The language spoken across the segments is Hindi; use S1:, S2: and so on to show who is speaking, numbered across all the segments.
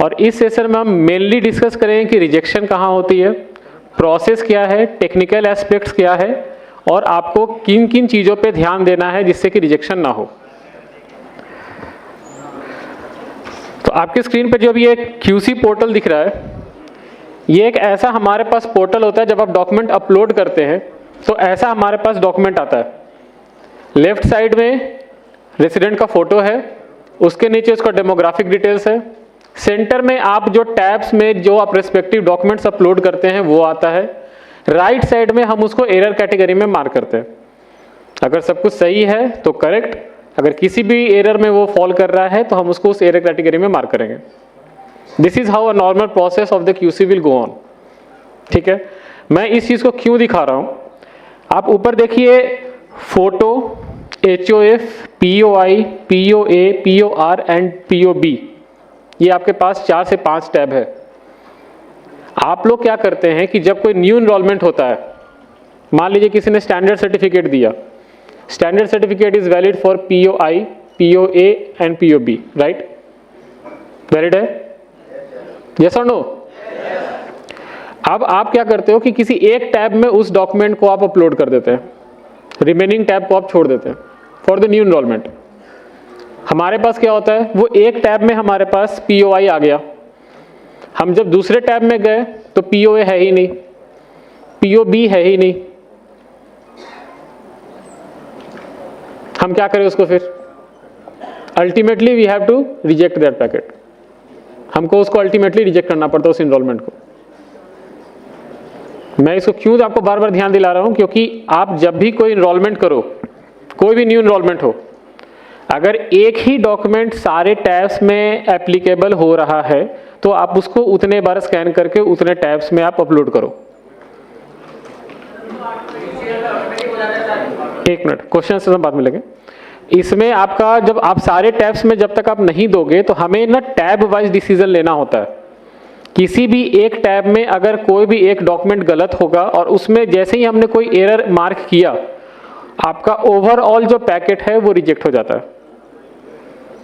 S1: और इस सेशन में हम मेनली डिस्कस करेंगे कि रिजेक्शन कहाँ होती है, प्रोसेस क्या है, टेक्निकल एस्पेक्ट्स क्या है और आपको किन किन चीज़ों पे ध्यान देना है जिससे कि रिजेक्शन ना हो। तो आपके स्क्रीन पे जो अभी एक QC पोर्टल दिख रहा है, ये एक ऐसा हमारे पास पोर्टल होता है जब आप डॉक्यूमेंट अपलोड करते हैं तो ऐसा हमारे पास डॉक्यूमेंट आता है। लेफ्ट साइड में रेसिडेंट का फोटो है, उसके नीचे उसका डेमोग्राफिक डिटेल्स है, सेंटर में आप जो टैब्स में जो आप रेस्पेक्टिव डॉक्यूमेंट्स अपलोड करते हैं वो आता है, राइट साइड में हम उसको एरर कैटेगरी में मार्क करते हैं। अगर सब कुछ सही है तो करेक्ट, अगर किसी भी एरर में वो फॉल कर रहा है तो हम उसको उस एरर कैटेगरी में मार्क करेंगे। This is how a normal process of the QC will go on. ठीक है, मैं इस चीज़ को क्यों दिखा रहा हूँ, आप ऊपर देखिए photo, HOF, POI, POA, POR and POB, ये आपके पास 4 से 5 टैब है। आप लोग क्या करते हैं कि जब कोई न्यू इनरोलमेंट होता है, मान लीजिए किसी ने स्टैंडर्ड सर्टिफिकेट दिया, standard certificate is valid for POI, POA and POB, right? Valid है? यस और नो? अब आप क्या करते हो कि किसी एक टैब में उस डॉक्यूमेंट को आप अपलोड कर देते हैं, रिमेनिंग टैब को आप छोड़ देते हैं फॉर द न्यू इनरोलमेंट। हमारे पास क्या होता है, वो एक टैब में हमारे पास POI आ गया, हम जब दूसरे टैब में गए तो POA है ही नहीं, POB है ही नहीं, हम क्या करें उसको फिर? Ultimately we have to reject that packet, हमको उसको अल्टीमेटली रिजेक्ट करना पड़ता है उस इनरोलमेंट को। मैं इसको क्यों आपको बार बार ध्यान दिला रहा हूं, क्योंकि आप जब भी कोई इनरोलमेंट करो, कोई भी न्यू इनरोलमेंट हो, अगर एक ही डॉक्यूमेंट सारे टैब्स में एप्लीकेबल हो रहा है तो आप उसको उतने बार स्कैन करके उतने टैब्स में आप अपलोड करो। एक मिनट, क्वेश्चन से बाद में लगे। इसमें आपका जब आप सारे टैब्स में जब तक आप नहीं दोगे तो हमें ना टैब वाइज डिसीजन लेना होता है। किसी भी एक टैब में अगर कोई भी एक डॉक्यूमेंट गलत होगा और उसमें जैसे ही हमने कोई एरर मार्क किया, आपका ओवरऑल जो पैकेट है वो रिजेक्ट हो जाता है।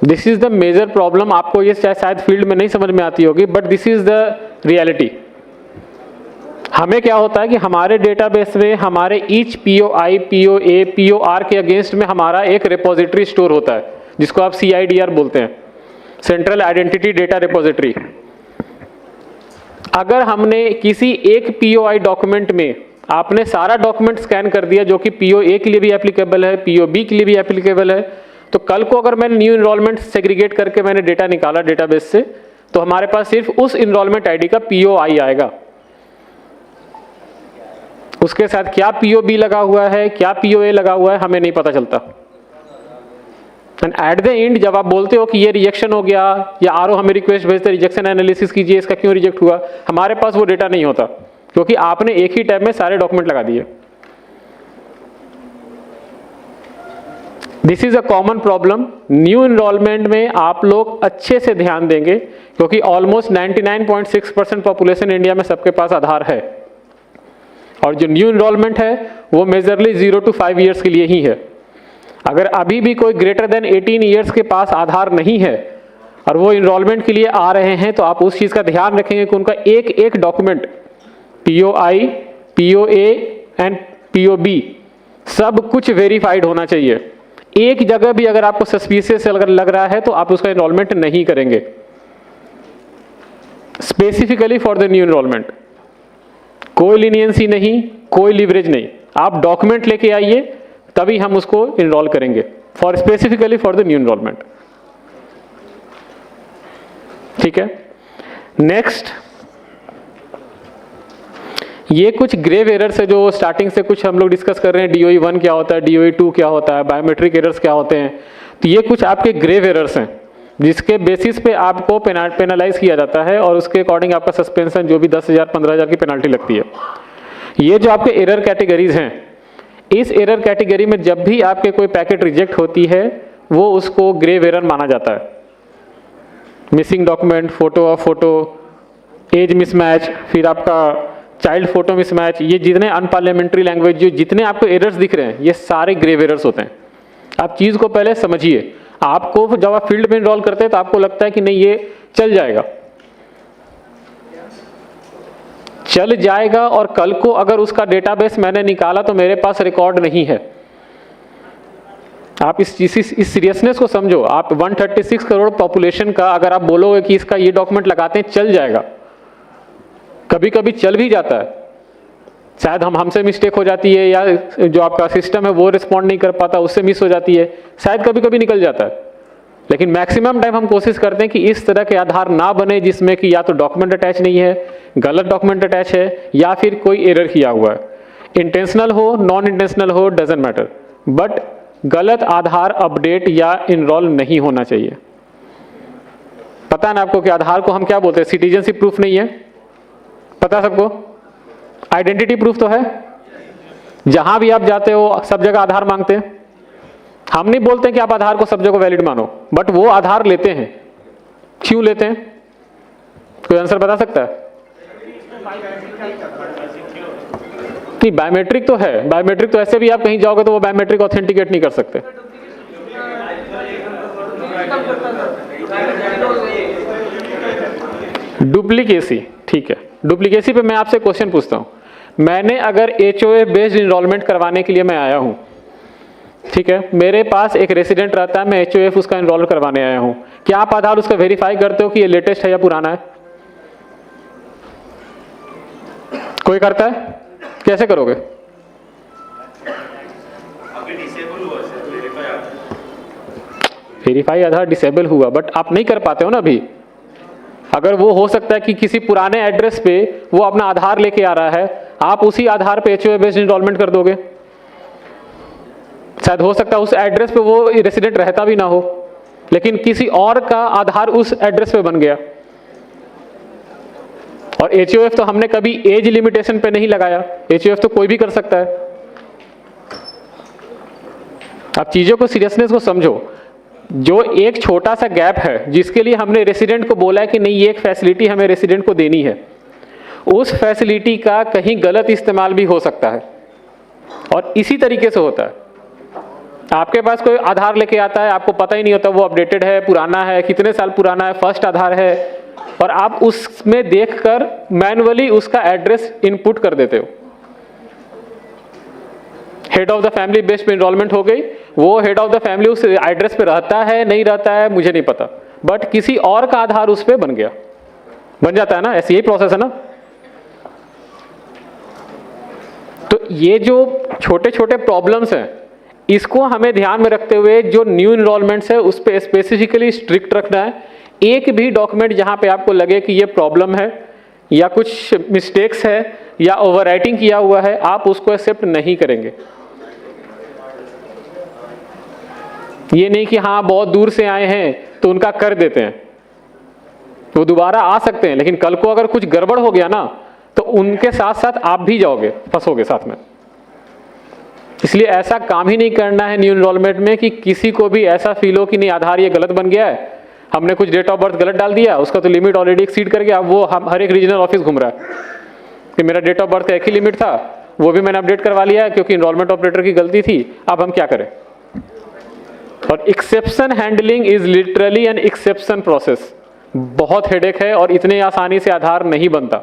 S1: This is the major problem. आपको ये शायद फील्ड में नहीं समझ में आती होगी, but this is the reality. हमें क्या होता है कि हमारे डेटाबेस में हमारे ईच POI, POA, POR के अगेंस्ट में हमारा एक रिपोजिटरी स्टोर होता है जिसको आप CIDR बोलते हैं, सेंट्रल आइडेंटिटी डेटा रिपोजिटरी। अगर हमने किसी एक POI डॉक्यूमेंट में आपने सारा डॉक्यूमेंट स्कैन कर दिया जो कि POA के लिए भी एप्लीकेबल है, POB के लिए भी एप्लीकेबल है, तो कल को अगर मैंने न्यू इनरोलमेंट सेग्रीगेट करके मैंने डेटा निकाला डेटाबेस से, तो हमारे पास सिर्फ उस इनरोलमेंट ID का POI आएगा। उसके साथ क्या POB लगा हुआ है, क्या POA लगा हुआ है, हमें नहीं पता चलता। एंड एट द एंड जब आप बोलते हो कि ये रिजेक्शन हो गया या RO हमें रिक्वेस्ट भेजते रिजेक्शन एनालिसिस कीजिए, इसका क्यों रिजेक्ट हुआ, हमारे पास वो डेटा नहीं होता क्योंकि आपने एक ही टैब में सारे डॉक्यूमेंट लगा दिए। This is a common problem. New enrolment में आप लोग अच्छे से ध्यान देंगे क्योंकि ऑलमोस्ट 99.6% पॉपुलेशन इंडिया में सबके पास आधार है, और जो न्यू इनरोलमेंट है वो मेजरली 0 to 5 ईयर्स के लिए ही है। अगर अभी भी कोई ग्रेटर देन 18 ईयर्स के पास आधार नहीं है और वो इनरोलमेंट के लिए आ रहे हैं, तो आप उस चीज़ का ध्यान रखेंगे कि उनका एक एक document POI, POA and POB सब कुछ वेरीफाइड होना चाहिए। एक जगह भी अगर आपको सस्पिशियस लग रहा है तो आप उसका इनरोलमेंट नहीं करेंगे, specifically for the new enrolment. कोई लीनियंसी नहीं, कोई लीवरेज नहीं, आप डॉक्यूमेंट लेके आइए तभी हम उसको इनरोल करेंगे for specifically for the new enrolment. ठीक है, नेक्स्ट ये कुछ ग्रेव एरर्स है जो स्टार्टिंग से कुछ हम लोग डिस्कस कर रहे हैं। DOE 1 क्या होता है, DOE 2 क्या होता है, बायोमेट्रिक एरर्स क्या होते हैं। तो ये कुछ आपके ग्रेव एरर्स हैं जिसके बेसिस पे आपको पेनलाइज किया जाता है और उसके अकॉर्डिंग आपका सस्पेंशन जो भी 10,000 15,000 की पेनल्टी लगती है। ये जो आपके एरर कैटेगरीज हैं, इस एरर कैटेगरी में जब भी आपके कोई पैकेट रिजेक्ट होती है वो उसको ग्रेव एरर माना जाता है। Missing document, photo of photo, age mismatch, फिर आपका चाइल्ड फोटो मिसमैच, ये जितने अनपार्लियामेंट्री लैंग्वेज जो जितने आपको एरर्स दिख रहे हैं ये सारे ग्रेव एरर्स होते हैं। आप चीज़ को पहले समझिए। आपको जब आप फील्ड में इनरोल करते हैं तो आपको लगता है कि नहीं ये चल जाएगा, चल जाएगा और कल को अगर उसका डेटाबेस मैंने निकाला तो मेरे पास रिकॉर्ड नहीं है। आप इस सीरियसनेस को समझो। आप 136 करोड़ पॉपुलेशन का अगर आप बोलोगे कि इसका ये डॉक्यूमेंट लगाते हैं चल जाएगा, कभी कभी चल भी जाता है, शायद हमसे मिस्टेक हो जाती है या जो आपका सिस्टम है वो रिस्पॉन्ड नहीं कर पाता, उससे मिस हो जाती है, शायद कभी कभी निकल जाता है। लेकिन मैक्सिमम टाइम हम कोशिश करते हैं कि इस तरह के आधार ना बने जिसमें कि या तो डॉक्यूमेंट अटैच नहीं है, गलत डॉक्यूमेंट अटैच है, या फिर कोई एरर किया हुआ है। इंटेंशनल हो नॉन इंटेंशनल हो डजेंट मैटर, बट गलत आधार अपडेट या इनरोल नहीं होना चाहिए। पता है ना आपको कि आधार को हम क्या बोलते हैं? सिटीजनशिप प्रूफ नहीं है, पता सबको? आइडेंटिटी प्रूफ तो है। जहां भी आप जाते हो सब जगह आधार मांगते हैं। हम नहीं बोलते कि आप आधार को सब जगह वैलिड मानो, बट वो आधार लेते हैं। क्यों लेते हैं? कोई आंसर बता सकता है? नहीं, बायोमेट्रिक तो है। बायोमेट्रिक तो ऐसे भी आप कहीं जाओगे तो वो बायोमेट्रिक ऑथेंटिकेट नहीं कर सकते। डुप्लीकेसी, ठीक है। डुप्लीकेसी पे मैं आपसे क्वेश्चन पूछता हूं। मैंने अगर HOF बेस्ड इनरोलमेंट करवाने के लिए मैं आया हूं, ठीक है, मेरे पास एक रेसिडेंट रहता है, मैं HOF उसका इनरोल करवाने आया हूं, क्या आप आधार उसका वेरीफाई करते हो कि ये लेटेस्ट है या पुराना है? कोई करता है? कैसे करोगे? वेरीफाई आधार डिसेबल हुआ, बट आप नहीं कर पाते हो ना अभी। अगर वो हो सकता है कि किसी पुराने एड्रेस पे वो अपना आधार लेके आ रहा है, आप उसी आधार पे HOF बेस्ड इनरोलमेंट कर दोगे। शायद हो सकता है उस एड्रेस पे वो रेसिडेंट रहता भी ना हो, लेकिन किसी और का आधार उस एड्रेस पे बन गया। और HOF तो हमने कभी एज लिमिटेशन पे नहीं लगाया, HOF तो कोई भी कर सकता है। आप चीजों को सीरियसनेस को समझो। जो एक छोटा सा गैप है जिसके लिए हमने रेसिडेंट को बोला है कि नहीं ये एक फैसिलिटी हमें रेसिडेंट को देनी है, उस फैसिलिटी का कहीं गलत इस्तेमाल भी हो सकता है। और इसी तरीके से होता है। आपके पास कोई आधार लेके आता है, आपको पता ही नहीं होता वो अपडेटेड है, पुराना है, कितने साल पुराना है, फर्स्ट आधार है, और आप उसमें देखकर मैन्युअली उसका एड्रेस इनपुट कर देते हो। Head of the family based पे इनरोलमेंट हो गई, वो हेड ऑफ द फैमिली उस एड्रेस पे रहता है नहीं रहता है मुझे नहीं पता, बट किसी और का आधार उस पे बन गया, बन जाता है ना, ऐसी यही प्रोसेस है ना। तो ये जो छोटे छोटे प्रॉब्लम्स हैं इसको हमें ध्यान में रखते हुए जो न्यू इनरोलमेंट्स है उस पे स्पेसिफिकली स्ट्रिक्ट रखना है। एक भी डॉक्यूमेंट जहां पे आपको लगे कि ये प्रॉब्लम है या कुछ मिस्टेक्स है या ओवरराइटिंग किया हुआ है, आप उसको एक्सेप्ट नहीं करेंगे। ये नहीं कि हाँ बहुत दूर से आए हैं तो उनका कर देते हैं, वो दोबारा आ सकते हैं, लेकिन कल को अगर कुछ गड़बड़ हो गया ना तो उनके साथ साथ आप भी जाओगे, फंसोगे साथ में। इसलिए ऐसा काम ही नहीं करना है न्यू इनरोलमेंट में कि किसी को भी ऐसा फील हो कि नहीं आधार ये गलत बन गया है, हमने कुछ डेट ऑफ बर्थ गलत डाल दिया, उसका तो लिमिट ऑलरेडी एक्सीड कर गया, अब वो हर एक रीजनल ऑफिस घूम रहा है कि मेरा डेट ऑफ बर्थ का एक ही लिमिट था, वो भी मैंने अपडेट करवा लिया है क्योंकि इनरोलमेंट ऑपरेटर की गलती थी, अब हम क्या करें। और exception handling is literally an exception process. बहुत हेडेक है और इतने आसानी से आधार नहीं बनता।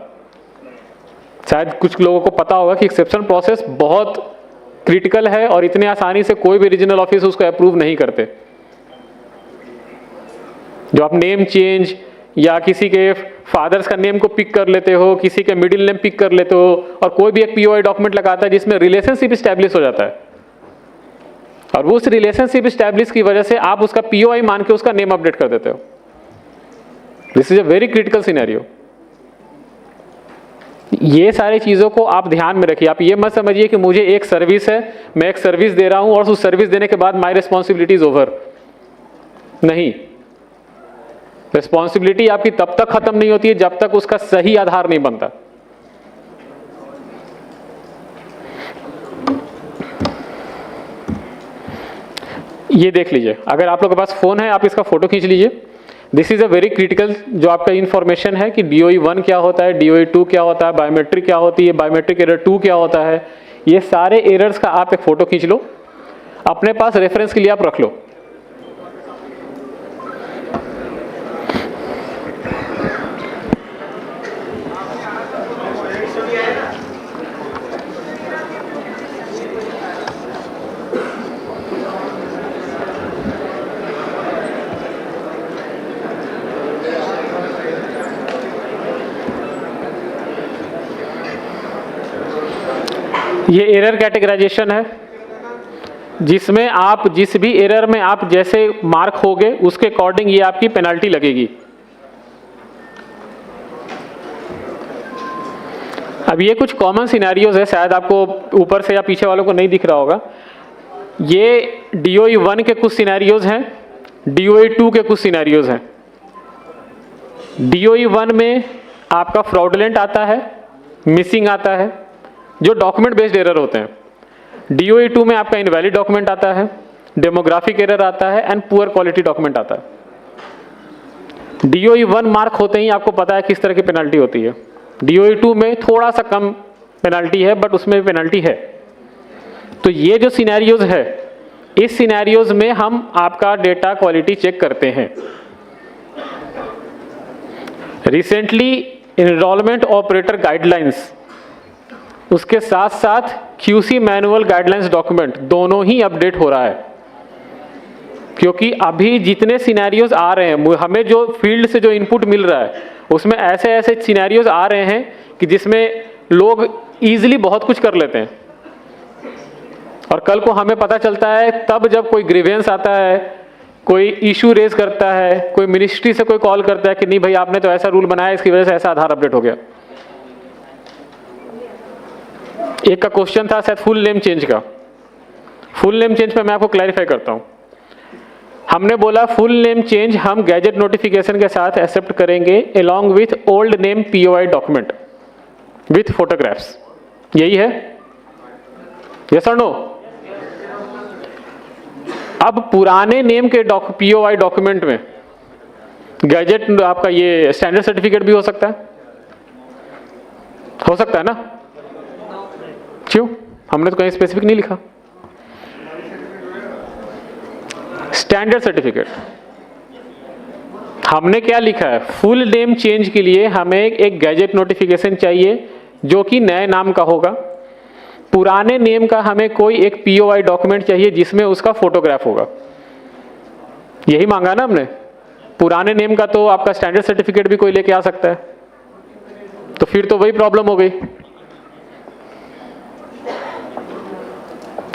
S1: शायद कुछ लोगों को पता होगा कि एक्सेप्शन प्रोसेस बहुत क्रिटिकल है और इतने आसानी से कोई भी रीजनल ऑफिस उसको अप्रूव नहीं करते। जो आप नेम चेंज या किसी के फादर्स का नेम को पिक कर लेते हो, किसी के मिडिल नेम पिक कर लेते हो, और कोई भी एक POI डॉक्यूमेंट लगाता है जिसमें रिलेशनशिप स्टैब्लिश हो जाता है, और वो उस रिलेशनशिप स्टैब्लिश की वजह से आप उसका POI मान के उसका नेम अपडेट कर देते हो। This is a very critical scenario. ये सारी चीजों को आप ध्यान में रखिए। आप ये मत समझिए कि मुझे एक सर्विस है, मैं एक सर्विस दे रहा हूं और उस सर्विस देने के बाद माय रिस्पॉन्सिबिलिटी इज ओवर। नहीं, रिस्पॉन्सिबिलिटी आपकी तब तक खत्म नहीं होती है जब तक उसका सही आधार नहीं बनता। ये देख लीजिए, अगर आप लोग के पास फोन है आप इसका फोटो खींच लीजिए। This is a very critical जो आपका इंफॉर्मेशन है कि DOE 1 क्या होता है, DOE 2 क्या होता है, बायोमेट्रिक क्या होती है, बायोमेट्रिक एरर 2 क्या होता है। ये सारे एरर्स का आप एक फोटो खींच लो, अपने पास रेफरेंस के लिए आप रख लो। ये एरर कैटेगराइजेशन है, जिसमें आप जिस भी एरर में आप जैसे मार्क होगे उसके अकॉर्डिंग ये आपकी पेनल्टी लगेगी। अब ये कुछ कॉमन सिनेरियोज है, शायद आपको ऊपर से या पीछे वालों को नहीं दिख रहा होगा। ये DOE 1 के कुछ सिनेरियोज हैं, DOE 2 के कुछ सिनेरियोज हैं। DOE 1 में आपका फ्रॉडुलेंट आता है, मिसिंग आता है, जो डॉक्यूमेंट बेस्ड एरर होते हैं। DOE 2 में आपका इनवैलिड डॉक्यूमेंट आता है, डेमोग्राफिक एरर आता है एंड पुअर क्वालिटी डॉक्यूमेंट आता है। DOE 1 मार्क होते ही आपको पता है किस तरह की पेनल्टी होती है। DOE 2 में थोड़ा सा कम पेनल्टी है, बट उसमें भी पेनल्टी है। तो ये जो सिनेरियोज है, इस सिनेरियोज में हम आपका डेटा क्वालिटी चेक करते हैं। रिसेंटली एनरोलमेंट ऑपरेटर गाइडलाइंस, उसके साथ साथ QC मैनुअल गाइडलाइंस डॉक्यूमेंट दोनों ही अपडेट हो रहा है, क्योंकि अभी जितने सिनेरियोज आ रहे हैं, हमें जो फील्ड से जो इनपुट मिल रहा है उसमें ऐसे ऐसे सिनेरियोज आ रहे हैं कि जिसमें लोग इजीली बहुत कुछ कर लेते हैं। और कल को हमें पता चलता है तब जब कोई ग्रीवेंस आता है, कोई इशू रेज करता है, कोई मिनिस्ट्री से कोई कॉल करता है कि नहीं भाई आपने तो ऐसा रूल बनाया, इसकी वजह से ऐसा आधार अपडेट हो गया। एक का क्वेश्चन था शायद फुल नेम चेंज का। फुल नेम चेंज पे मैं आपको क्लैरिफाई करता हूं। हमने बोला फुल नेम चेंज हम गैजेट नोटिफिकेशन के साथ एक्सेप्ट करेंगे along with old name POI document with photographs. यही है, यस और नो? अब पुराने नेम के POI डॉक्यूमेंट में गैजेट आपका ये स्टैंडर्ड सर्टिफिकेट भी हो सकता है ना? क्यों? हमने तो कहीं स्पेसिफिक नहीं लिखा। स्टैंडर्ड सर्टिफिकेट हमने क्या लिखा है? फुल नेम चेंज के लिए हमें एक गैजेट नोटिफिकेशन चाहिए जो कि नए नाम का होगा। पुराने नेम का हमें कोई एक POI डॉक्यूमेंट चाहिए जिसमें उसका फोटोग्राफ होगा। यही मांगा ना हमने। पुराने नेम का तो आपका स्टैंडर्ड सर्टिफिकेट भी कोई लेके आ सकता है, तो फिर तो वही प्रॉब्लम हो गई।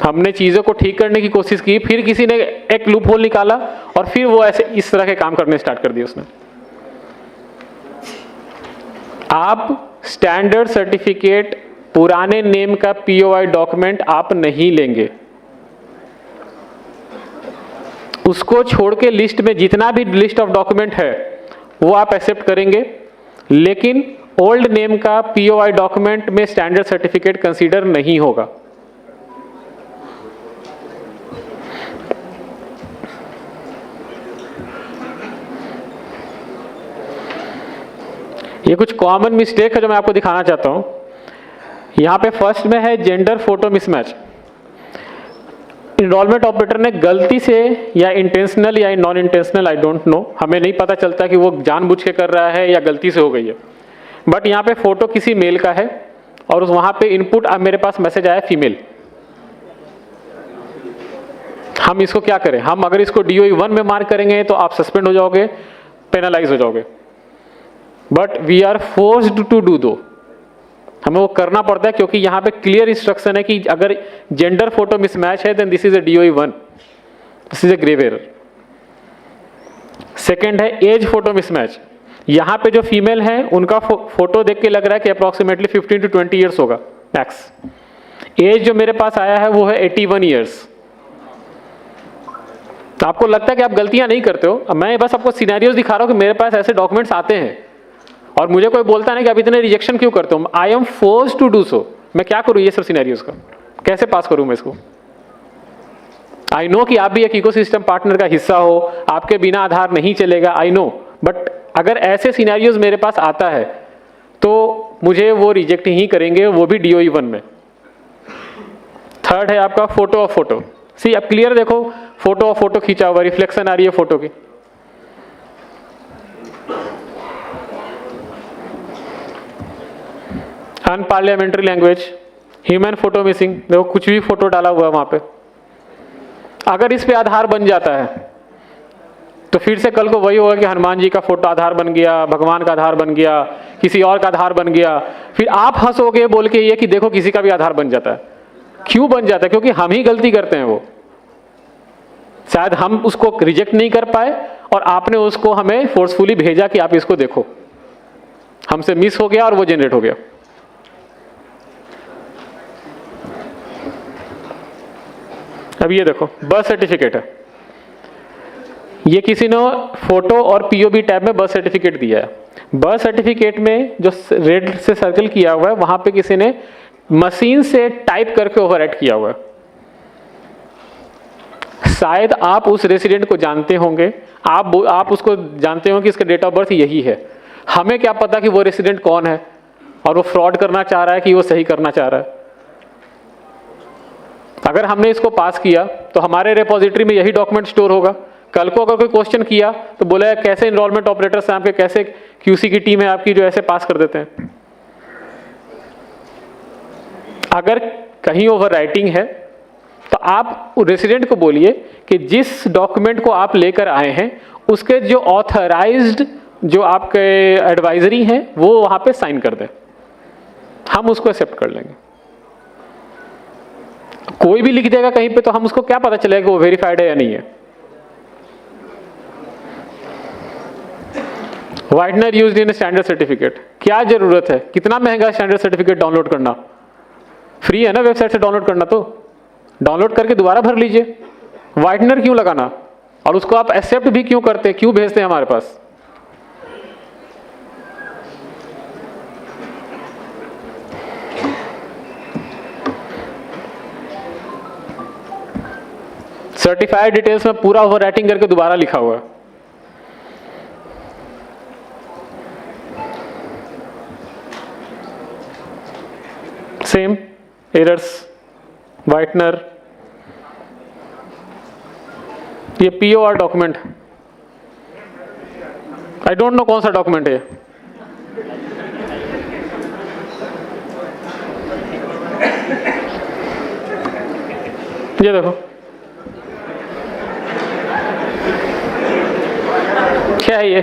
S1: हमने चीजों को ठीक करने की कोशिश की, फिर किसी ने एक लूप होल निकाला और फिर वो ऐसे इस तरह के काम करने स्टार्ट कर दिए उसने। आप स्टैंडर्ड सर्टिफिकेट पुराने नेम का POI डॉक्यूमेंट आप नहीं लेंगे। उसको छोड़ के लिस्ट में जितना भी लिस्ट ऑफ डॉक्यूमेंट है वो आप एक्सेप्ट करेंगे, लेकिन ओल्ड नेम का POI डॉक्यूमेंट में स्टैंडर्ड सर्टिफिकेट कंसीडर नहीं होगा। ये कुछ कॉमन मिस्टेक है जो मैं आपको दिखाना चाहता हूं। यहां पे फर्स्ट में है gender photo mismatch. Enrolment operator ने गलती से या इंटेंशनल या non intentional, I don't know, हमें नहीं पता चलता कि वो जानबूझ के कर रहा है या गलती से हो गई है, बट यहाँ पे फोटो किसी मेल का है और वहां पे इनपुट अब मेरे पास मैसेज आया फीमेल। हम इसको क्या करें? हम अगर इसको DOE 1 में मार्क करेंगे तो आप सस्पेंड हो जाओगे, पेनलाइज हो जाओगे, but we are forced to do दो। हमें वो करना पड़ता है क्योंकि यहाँ पे क्लियर इंस्ट्रक्शन है कि अगर जेंडर फोटो मिसमैच है then this is a DOE 1, this is a grave error. Second है एज फोटो मिसमैच। यहाँ पे जो फीमेल है उनका फोटो देख के लग रहा है कि अप्रोक्सीमेटली 15 to 20 ईयर्स होगा मैक्स। एज जो मेरे पास आया है वो है 81 ईयर्स। तो आपको लगता है कि आप गलतियां नहीं करते हो, मैं बस आपको सिनेरियोज दिखा रहा हूं कि मेरे पास ऐसे डॉक्यूमेंट्स आते हैं और मुझे कोई बोलता नहीं कि आप इतने रिजेक्शन क्यों करते हो। I am forced to do so. मैं क्या करूं ये सब सिनेरियोज का, कैसे पास करूं मैं इसको? आई नो कि आप भी एक इकोसिस्टम पार्टनर का हिस्सा हो, आपके बिना आधार नहीं चलेगा, आई नो, बट अगर ऐसे सिनेरियोज मेरे पास आता है तो मुझे वो रिजेक्ट ही करेंगे, वो भी DOE 1 में। थर्ड है आपका फोटो ऑफ फोटो। सी अब क्लियर देखो, फोटो ऑफ फोटो खींचा हुआ, रिफ्लेक्शन आ रही है फोटो की। Unparliamentary language, human photo missing, देखो कुछ भी फोटो डाला हुआ है वहां पे। अगर इस पे आधार बन जाता है तो फिर से कल को वही होगा कि हनुमान जी का फोटो आधार बन गया, भगवान का आधार बन गया, किसी और का आधार बन गया, फिर आप हंसोगे बोल के ये कि देखो किसी का भी आधार बन जाता है। क्यों बन जाता है? क्योंकि हम ही गलती करते हैं। वो शायद हम उसको रिजेक्ट नहीं कर पाए और आपने उसको हमें फोर्सफुली भेजा कि आप इसको देखो, हमसे मिस हो गया और वो जनरेट हो गया। अब ये देखो बर्थ सर्टिफिकेट है, ये किसी ने फोटो और पीओबी टैब में बर्थ सर्टिफिकेट दिया है। बर्थ सर्टिफिकेट में जो रेड से सर्कल किया हुआ है वहां पे किसी ने मशीन से टाइप करके ओवरराइट किया हुआ है। शायद आप उस रेसिडेंट को जानते होंगे, आप उसको जानते हो कि इसका डेट ऑफ बर्थ यही है। हमें क्या पता कि वो रेसिडेंट कौन है और वो फ्रॉड करना चाह रहा है कि वो सही करना चाह रहा है। अगर हमने इसको पास किया तो हमारे रिपोजिटरी में यही डॉक्यूमेंट स्टोर होगा। कल को अगर कोई क्वेश्चन किया तो बोला कैसे इनरोलमेंट ऑपरेटर्स हैं आपके, कैसे क्यूसी की टीम है आपकी जो ऐसे पास कर देते हैं। अगर कहीं ओवर राइटिंग है तो आप रेसिडेंट को बोलिए कि जिस डॉक्यूमेंट को आप लेकर आए हैं उसके जो ऑथराइज्ड जो आपके एडवाइजरी हैं वो वहां पे साइन कर दें, हम उसको एक्सेप्ट कर लेंगे। कोई भी लिख देगा कहीं पे तो हम उसको क्या पता चलेगा कि वो वेरीफाइड है या नहीं है। Whitener used in standard certificate, क्या जरूरत है? कितना महंगा स्टैंडर्ड सर्टिफिकेट डाउनलोड करना? फ्री है ना वेबसाइट से डाउनलोड करना, तो डाउनलोड करके दोबारा भर लीजिए। व्हाइटनर क्यों लगाना? और उसको आप एक्सेप्ट भी क्यों करते, क्यों भेजते हैं हमारे पास? सर्टिफाइड डिटेल्स में पूरा ओवर राइटिंग करके दोबारा लिखा हुआ है। सेम एरर्स, व्हाइटनर, ये पीओआर डॉक्यूमेंट, आई डोंट नो कौन सा डॉक्यूमेंट है। ये देखो क्या है ये?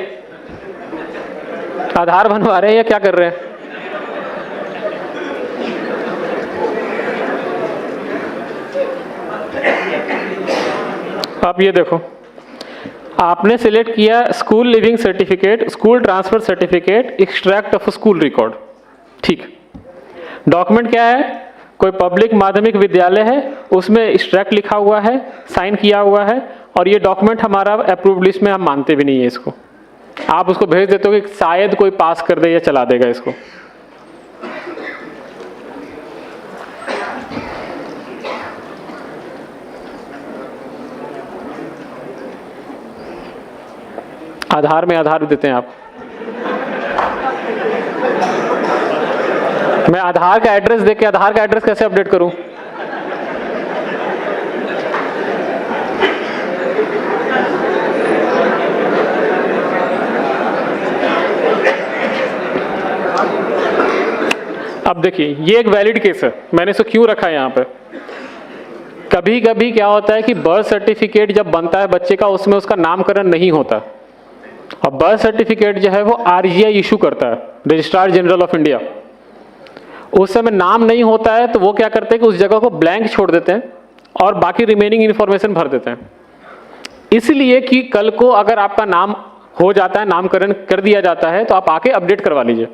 S1: आधार बनवा रहे हैं या क्या कर रहे हैं? आप ये देखो, आपने सिलेक्ट किया school leaving certificate, school transfer certificate, extract of school record. ठीक, डॉक्यूमेंट क्या है? कोई पब्लिक माध्यमिक विद्यालय है, उसमें एक्सट्रैक्ट लिखा हुआ है, साइन किया हुआ है, और ये डॉक्यूमेंट हमारा अप्रूव्ड लिस्ट में हम मानते भी नहीं है इसको। आप उसको भेज देते हो कि शायद कोई पास कर दे या चला देगा इसको। आधार में आधार देते हैं आप। मैं आधार का एड्रेस देके आधार का एड्रेस कैसे अपडेट करूं? अब देखिए ये एक वैलिड केस है, मैंने इसको क्यों रखा है यहाँ पे। कभी कभी क्या होता है कि बर्थ सर्टिफिकेट जब बनता है बच्चे का उसमें उसका नामकरण नहीं होता, और बर्थ सर्टिफिकेट जो है वो आरजीआई इशू करता है, रजिस्ट्रार जनरल ऑफ इंडिया। उस समय नाम नहीं होता है तो वो क्या करते हैं कि उस जगह को ब्लैंक छोड़ देते हैं और बाकी रिमेनिंग इंफॉर्मेशन भर देते हैं, इसलिए कि कल को अगर आपका नाम हो जाता है, नामकरण कर दिया जाता है, तो आप आके अपडेट करवा लीजिए।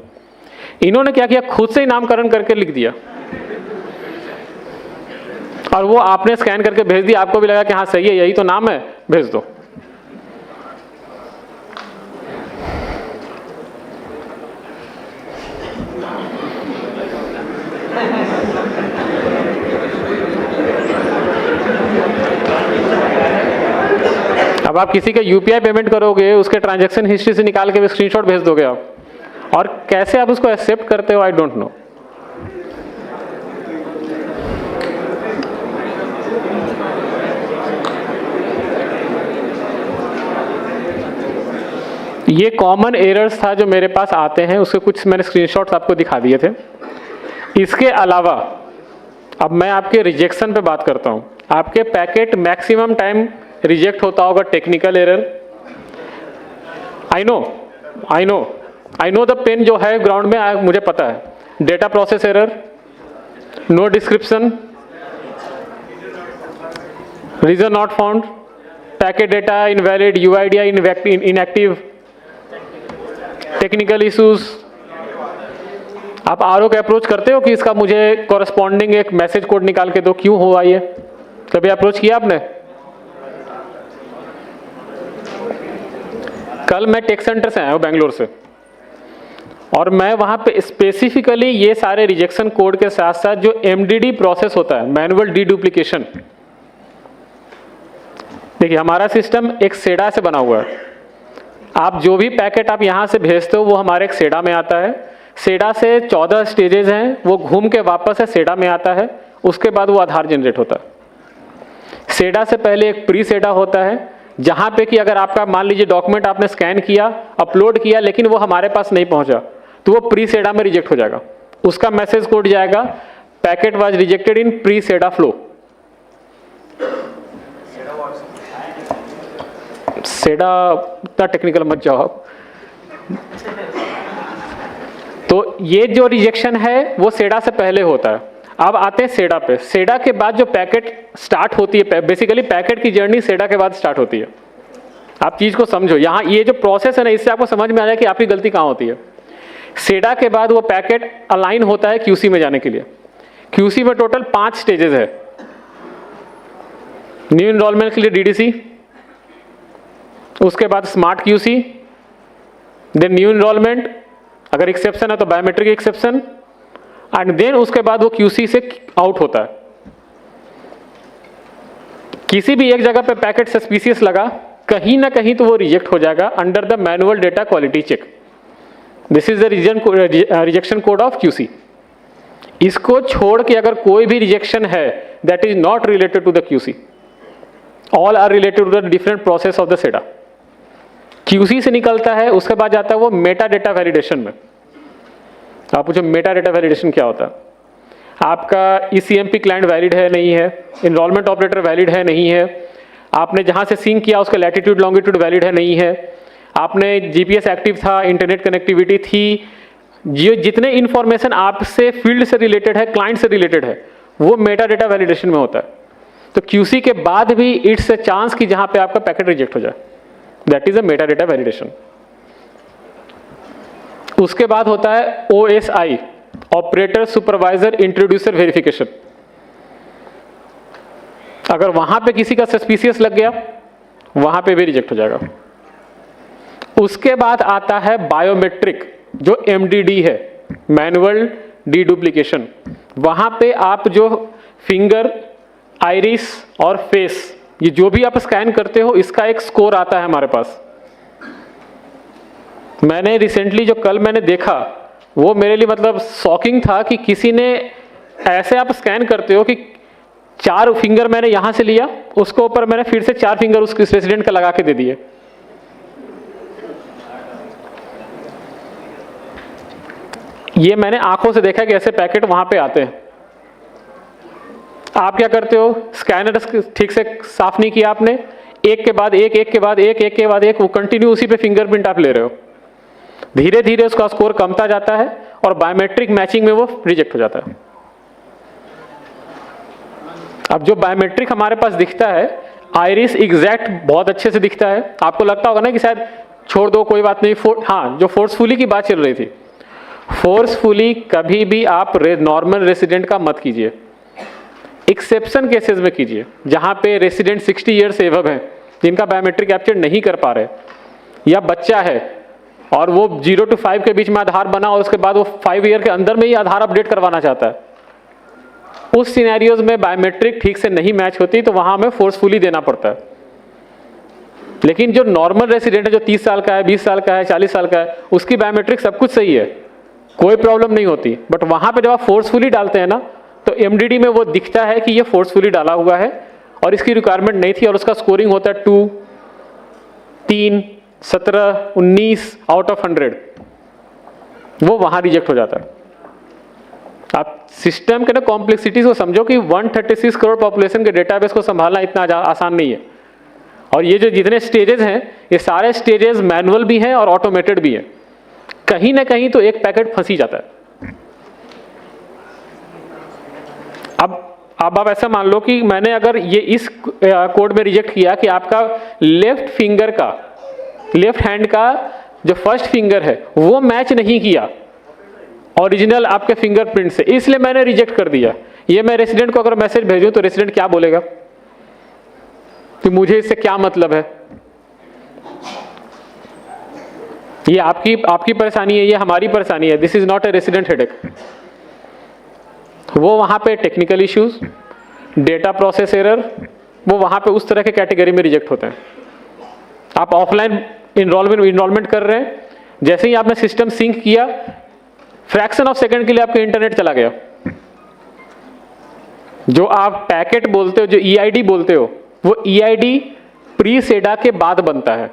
S1: इन्होंने क्या किया, खुद से ही नामकरण करके लिख दिया और वो आपने स्कैन करके भेज दिया, आपको भी लगा कि हाँ सही है, यही तो नाम है, भेज दो। अब आप किसी का यूपीआई पेमेंट करोगे, उसके ट्रांजैक्शन हिस्ट्री से निकाल के स्क्रीनशॉट भेज दोगे आप, और कैसे आप उसको एक्सेप्ट करते हो आई डोंट नो। ये कॉमन एरर्स था जो मेरे पास आते हैं, उसके कुछ मैंने स्क्रीनशॉट्स आपको दिखा दिए थे। इसके अलावा अब मैं आपके रिजेक्शन पे बात करता हूं। आपके पैकेट मैक्सिमम टाइम रिजेक्ट होता होगा, technical error. I know the pain जो है ग्राउंड में, मुझे पता है। Data process error, no description, reason not found, packet data invalid, UID inactive, technical issues. आप RO का अप्रोच करते हो कि इसका मुझे कॉरेस्पॉन्डिंग एक मैसेज कोड निकाल के दो, क्यों हुआ ये? कभी अप्रोच किया आपने? कल मैं टेक सेंटर से आया हूँ बेंगलोर से, और मैं वहाँ पे स्पेसिफिकली ये सारे रिजेक्शन कोड के साथ साथ जो MDD प्रोसेस होता है, मैनुअल डीडुप्लीकेशन। देखिए हमारा सिस्टम एक सेडा से बना हुआ है। आप जो भी पैकेट आप यहाँ से भेजते हो वो हमारे एक सेडा में आता है। सेडा से 14 स्टेजेस हैं, वो घूम के वापस से सेडा में आता है, उसके बाद वो आधार जनरेट होता है। सेडा से पहले एक प्री सेडा होता है, जहाँ पे कि अगर आपका मान लीजिए डॉक्यूमेंट आपने स्कैन किया, अपलोड किया, लेकिन वो हमारे पास नहीं पहुँचा, तो वो प्री सेडा में रिजेक्ट हो जाएगा। उसका मैसेज कोड जाएगा packet was rejected in pre सेडा फ्लो। सेडा इतना टेक्निकल मत जाओ आप। तो ये जो रिजेक्शन है वो सेडा से पहले होता है। अब आते हैं सेडा पे। सेडा के बाद जो पैकेट स्टार्ट होती है, बेसिकली पैकेट की जर्नी सेडा के बाद स्टार्ट होती है। आप चीज को समझो, यहाँ ये जो प्रोसेस है ना, इससे आपको समझ में आ जाए कि आपकी गलती कहाँ होती है। सेडा के बाद वो पैकेट अलाइन होता है QC में जाने के लिए। QC में टोटल 5 स्टेजेस है। न्यू इनरोलमेंट के लिए DDC, उसके बाद smart QC, then new enrolment, अगर एक्सेप्शन है तो बायोमेट्रिक एक्सेप्शन, एंड देन उसके बाद वो QC से आउट होता है। किसी भी एक जगह पे पैकेट सस्पिशियस लगा, कहीं ना कहीं तो वो रिजेक्ट हो जाएगा under the manual data quality check. This is the rejection code of QC। इसको छोड़ के अगर कोई भी रिजेक्शन है that is not related to the QC, all are related to the different process of the सेडा। QC से निकलता है, उसके बाद जाता है वो मेटा डेटा वैलिडेशन में। आप पूछो मेटा डेटा वैलिडेशन क्या होता है? आपका ECMP क्लाइंट वैलिड है नहीं है, इनरोलमेंट ऑपरेटर वैलिड है नहीं है, आपने जहां से सिंक किया उसका लैटिट्यूड लॉन्गिट्यूड वैलिड है नहीं है, आपने GPS एक्टिव था, इंटरनेट कनेक्टिविटी थी, जो जितने इंफॉर्मेशन आपसे फील्ड से रिलेटेड है, क्लाइंट से रिलेटेड है, वो मेटा डेटा वैलिडेशन में होता है। तो QC के बाद भी इट्स अ चांस कि जहां पे आपका पैकेट रिजेक्ट हो जाए, that is a Meta data validation. उसके बाद होता है OSI, operator supervisor introducer verification. अगर वहां पे किसी का सस्पिशियस लग गया, वहां पे भी रिजेक्ट हो जाएगा। उसके बाद आता है बायोमेट्रिक, जो MDD है, मैनुअल डीडुप्लीकेशन। वहां पे आप जो फिंगर, आइरिस और फेस, ये जो भी आप स्कैन करते हो, इसका एक स्कोर आता है हमारे पास। मैंने रिसेंटली जो कल मैंने देखा, वो मेरे लिए मतलब शॉकिंग था कि किसी ने ऐसे आप स्कैन करते हो कि 4 फिंगर मैंने यहां से लिया, उसको ऊपर मैंने फिर से 4 फिंगर उस रेसिडेंट का लगा के दे दिए। ये मैंने आंखों से देखा कि ऐसे पैकेट वहां पे आते हैं। आप क्या करते हो? स्कैनर ठीक से साफ नहीं किया आपने, एक के बाद एक, एक के बाद एक, एक के बाद एक, वो कंटिन्यू उसी पे फिंगरप्रिंट आप ले रहे हो। धीरे धीरे उसका स्कोर कमता जाता है और बायोमेट्रिक मैचिंग में वो रिजेक्ट हो जाता है। अब जो बायोमेट्रिक हमारे पास दिखता है, आइरिस एग्जैक्ट बहुत अच्छे से दिखता है। आपको लगता होगा ना कि शायद छोड़ दो कोई बात नहीं, हाँ, जो फोर्सफुली की बात चल रही थी, फोर्सफुली कभी भी आप नॉर्मल रेसिडेंट का मत कीजिए, एक्सेप्शन केसेस में कीजिए, जहां पे रेसिडेंट 60 ईयर से एबव है, जिनका बायोमेट्रिक कैप्चर नहीं कर पा रहे, या बच्चा है और वो 0 to 5 के बीच में आधार बना और उसके बाद वो 5 ईयर के अंदर में ही आधार अपडेट करवाना चाहता है। उस सिनेरियोज में बायोमेट्रिक ठीक से नहीं मैच होती, तो वहां हमें फोर्सफुली देना पड़ता है। लेकिन जो नॉर्मल रेसिडेंट है, जो 30 साल का है, 20 साल का है, 40 साल का है, उसकी बायोमेट्रिक सब कुछ सही है, कोई प्रॉब्लम नहीं होती। बट वहां पे जब आप फोर्सफुली डालते हैं ना, तो MDD में वो दिखता है कि ये फोर्सफुली डाला हुआ है और इसकी रिक्वायरमेंट नहीं थी, और उसका स्कोरिंग होता है 2, 3, 17, 19 आउट ऑफ 100, वो वहां रिजेक्ट हो जाता है। आप सिस्टम के ना कॉम्प्लेक्सिटीज को समझो कि 136 करोड़ पॉपुलेशन के डेटाबेस को संभालना इतना आसान नहीं है। और ये जो जितने स्टेजेस हैं, ये सारे स्टेजेस मैनुअल भी हैं और ऑटोमेटेड भी हैं। कहीं ना कहीं तो एक पैकेट फंसी जाता है। अब अब आप ऐसा मान लो कि मैंने अगर ये इस कोड में रिजेक्ट किया कि आपका लेफ्ट फिंगर का, लेफ्ट हैंड का जो फर्स्ट फिंगर है वो मैच नहीं किया ओरिजिनल आपके फिंगरप्रिंट से, इसलिए मैंने रिजेक्ट कर दिया। ये मैं रेसिडेंट को अगर मैसेज भेजूं तो रेसिडेंट क्या बोलेगा कि मुझे इससे क्या मतलब है? ये आपकी परेशानी है, ये हमारी परेशानी है। This is not a resident headache. वो वहां पे technical issues, data process error, वो वहां पे उस तरह के कैटेगरी में रिजेक्ट होते हैं। आप ऑफलाइन इनरोलमेंट कर रहे हैं, जैसे ही आपने सिस्टम सिंक किया, फ्रैक्शन ऑफ सेकंड के लिए आपका इंटरनेट चला गया। जो आप पैकेट बोलते हो, जो ईआईडी बोलते हो, वो ईआईडी प्री सेडा के बाद बनता है,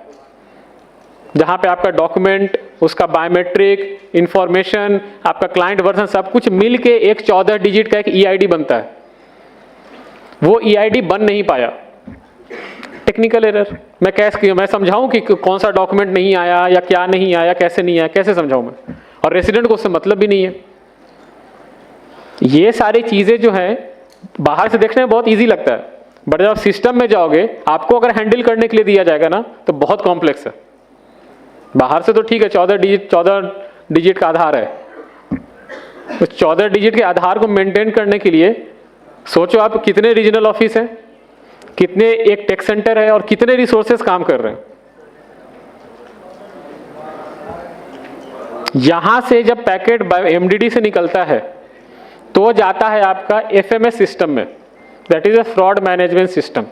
S1: जहां पे आपका डॉक्यूमेंट, उसका बायोमेट्रिक इंफॉर्मेशन, आपका क्लाइंट वर्जन सब कुछ मिल के एक 14 डिजिट का एक ईआईडी बनता है। वो ईआईडी बन नहीं पाया, टेक्निकल एरर। मैं समझाऊं कि कौन सा डॉक्यूमेंट नहीं आया या क्या नहीं आया, कैसे नहीं आया, कैसे समझाऊं मैं? और रेसिडेंट को उससे मतलब भी नहीं है। ये सारी चीजें जो है बाहर से देखने में बहुत इजी लगता है, बट जब सिस्टम में जाओगे, आपको अगर हैंडल करने के लिए दिया जाएगा ना, तो बहुत कॉम्प्लेक्स है। बाहर से तो ठीक है, 14 डिजिट का आधार है, तो 14 डिजिट के आधार को मेंटेन करने के लिए सोचो आप कितने रीजनल ऑफिस हैं, कितने एक टेक सेंटर है और कितने रिसोर्सेस काम कर रहे हैं। यहां से जब पैकेट एमडीडी से निकलता है तो जाता है आपका एफएमएस सिस्टम में, that is a fraud management system.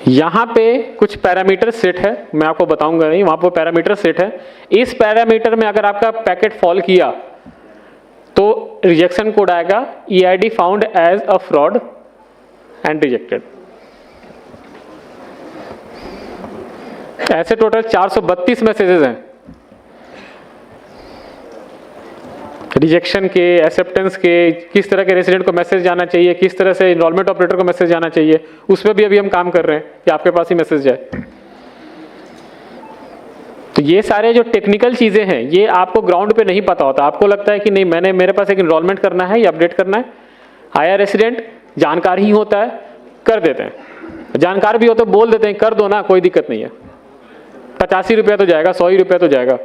S1: यहां पे कुछ पैरामीटर सेट है, मैं आपको बताऊंगा नहीं, वहां पर पैरामीटर सेट है। इस पैरामीटर में अगर आपका पैकेट फॉल किया तो रिजेक्शन कोड आएगा, EID found as a fraud and rejected. ऐसे टोटल 432 मैसेजेस हैं, रिजेक्शन के, एक्सेप्टेंस के, किस तरह के रेसिडेंट को मैसेज जाना चाहिए, किस तरह से इनरोलमेंट ऑपरेटर को मैसेज जाना चाहिए, उसमें भी अभी हम काम कर रहे हैं कि आपके पास ही मैसेज जाए। तो ये सारे जो टेक्निकल चीजें हैं, ये आपको ग्राउंड पे नहीं पता होता। आपको लगता है कि नहीं, मेरे पास एक इनरोलमेंट करना है या अपडेट करना है, आया रेसिडेंट, जानकार ही होता है, कर देते हैं। जानकार भी हो तो बोल देते हैं कर दो ना, कोई दिक्कत नहीं है, 85 रुपया तो जाएगा, 100 रुपया तो जाएगा।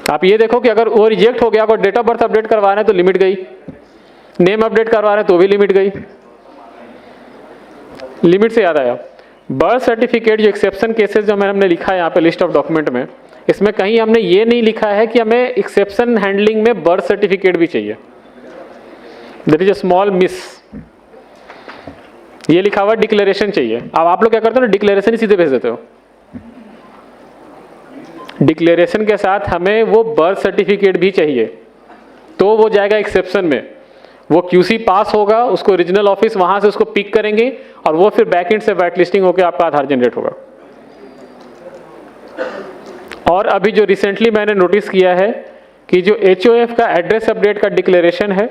S1: आप ये देखो कि अगर वो रिजेक्ट हो गया, अगर डेट ऑफ बर्थ अपडेट करवा रहे हैं तो लिमिट गई, नेम अपडेट करवा रहे हैं तो भी लिमिट गई। लिमिट से याद आया, बर्थ सर्टिफिकेट जो एक्सेप्शन केसेस जो हमने लिखा है यहाँ पे लिस्ट ऑफ डॉक्यूमेंट में, इसमें कहीं हमने ये नहीं लिखा है कि हमें एक्सेप्शन हैंडलिंग में बर्थ सर्टिफिकेट भी चाहिए। That is a small miss. ये लिखा हुआ डिक्लेरेशन चाहिए। अब आप लोग क्या करते हो ना, डिक्लेरेशन ही सीधे भेज देते हो। डिक्लेरेशन के साथ हमें वो बर्थ सर्टिफिकेट भी चाहिए, तो वो जाएगा एक्सेप्शन में। वो क्यूसी पास होगा, उसको रीजनल ऑफिस वहां से उसको पिक करेंगे और वो फिर बैकएंड से व्हाइट लिस्टिंग होकर आपका आधार जनरेट होगा। और अभी जो रिसेंटली मैंने नोटिस किया है कि जो एचओएफ का एड्रेस अपडेट का डिक्लेरेशन है,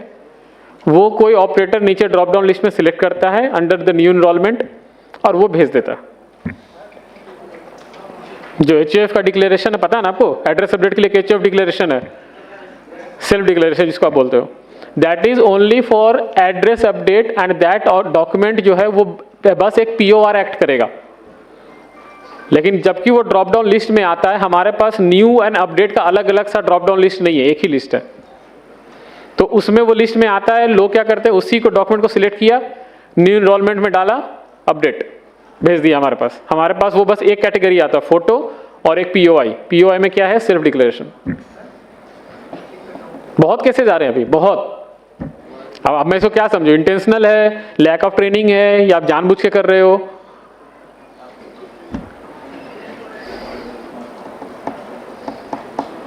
S1: वो कोई ऑपरेटर नीचे ड्रॉप डाउन लिस्ट में सिलेक्ट करता है अंडर द न्यू इनरोलमेंट और वो भेज देता है। जो एचओएफ का डिक्लेरेशन है, पता है ना आपको, एड्रेस अपडेट के लिए एचओएफ डिक्लेरेशन है, सेल्फ डिक्लेरेशन जिसको आप बोलते हो, that is only for address update and that document जो है वो बस एक पीओआर एक्ट करेगा। लेकिन जबकि वो ड्रॉप डाउन लिस्ट में आता है, हमारे पास न्यू एंड अपडेट का अलग अलग सा ड्रॉप डाउन लिस्ट नहीं है, एक ही लिस्ट है। तो उसमें वो लिस्ट में आता है, लोग क्या करते हैं, उसी को डॉक्यूमेंट को सिलेक्ट किया, न्यू इनरोलमेंट में डाला, अपडेट भेज दिया। हमारे पास वो बस एक कैटेगरी आता है, फोटो और एक पीओआई। पीओआई में क्या है, सेल्फ डिक्लेरेशन। बहुत केसेस आ रहे हैं अभी, बहुत। अब मैं इसको क्या समझू, इंटेंशनल है, लैक ऑफ ट्रेनिंग है, या आप जानबूझ के कर रहे हो?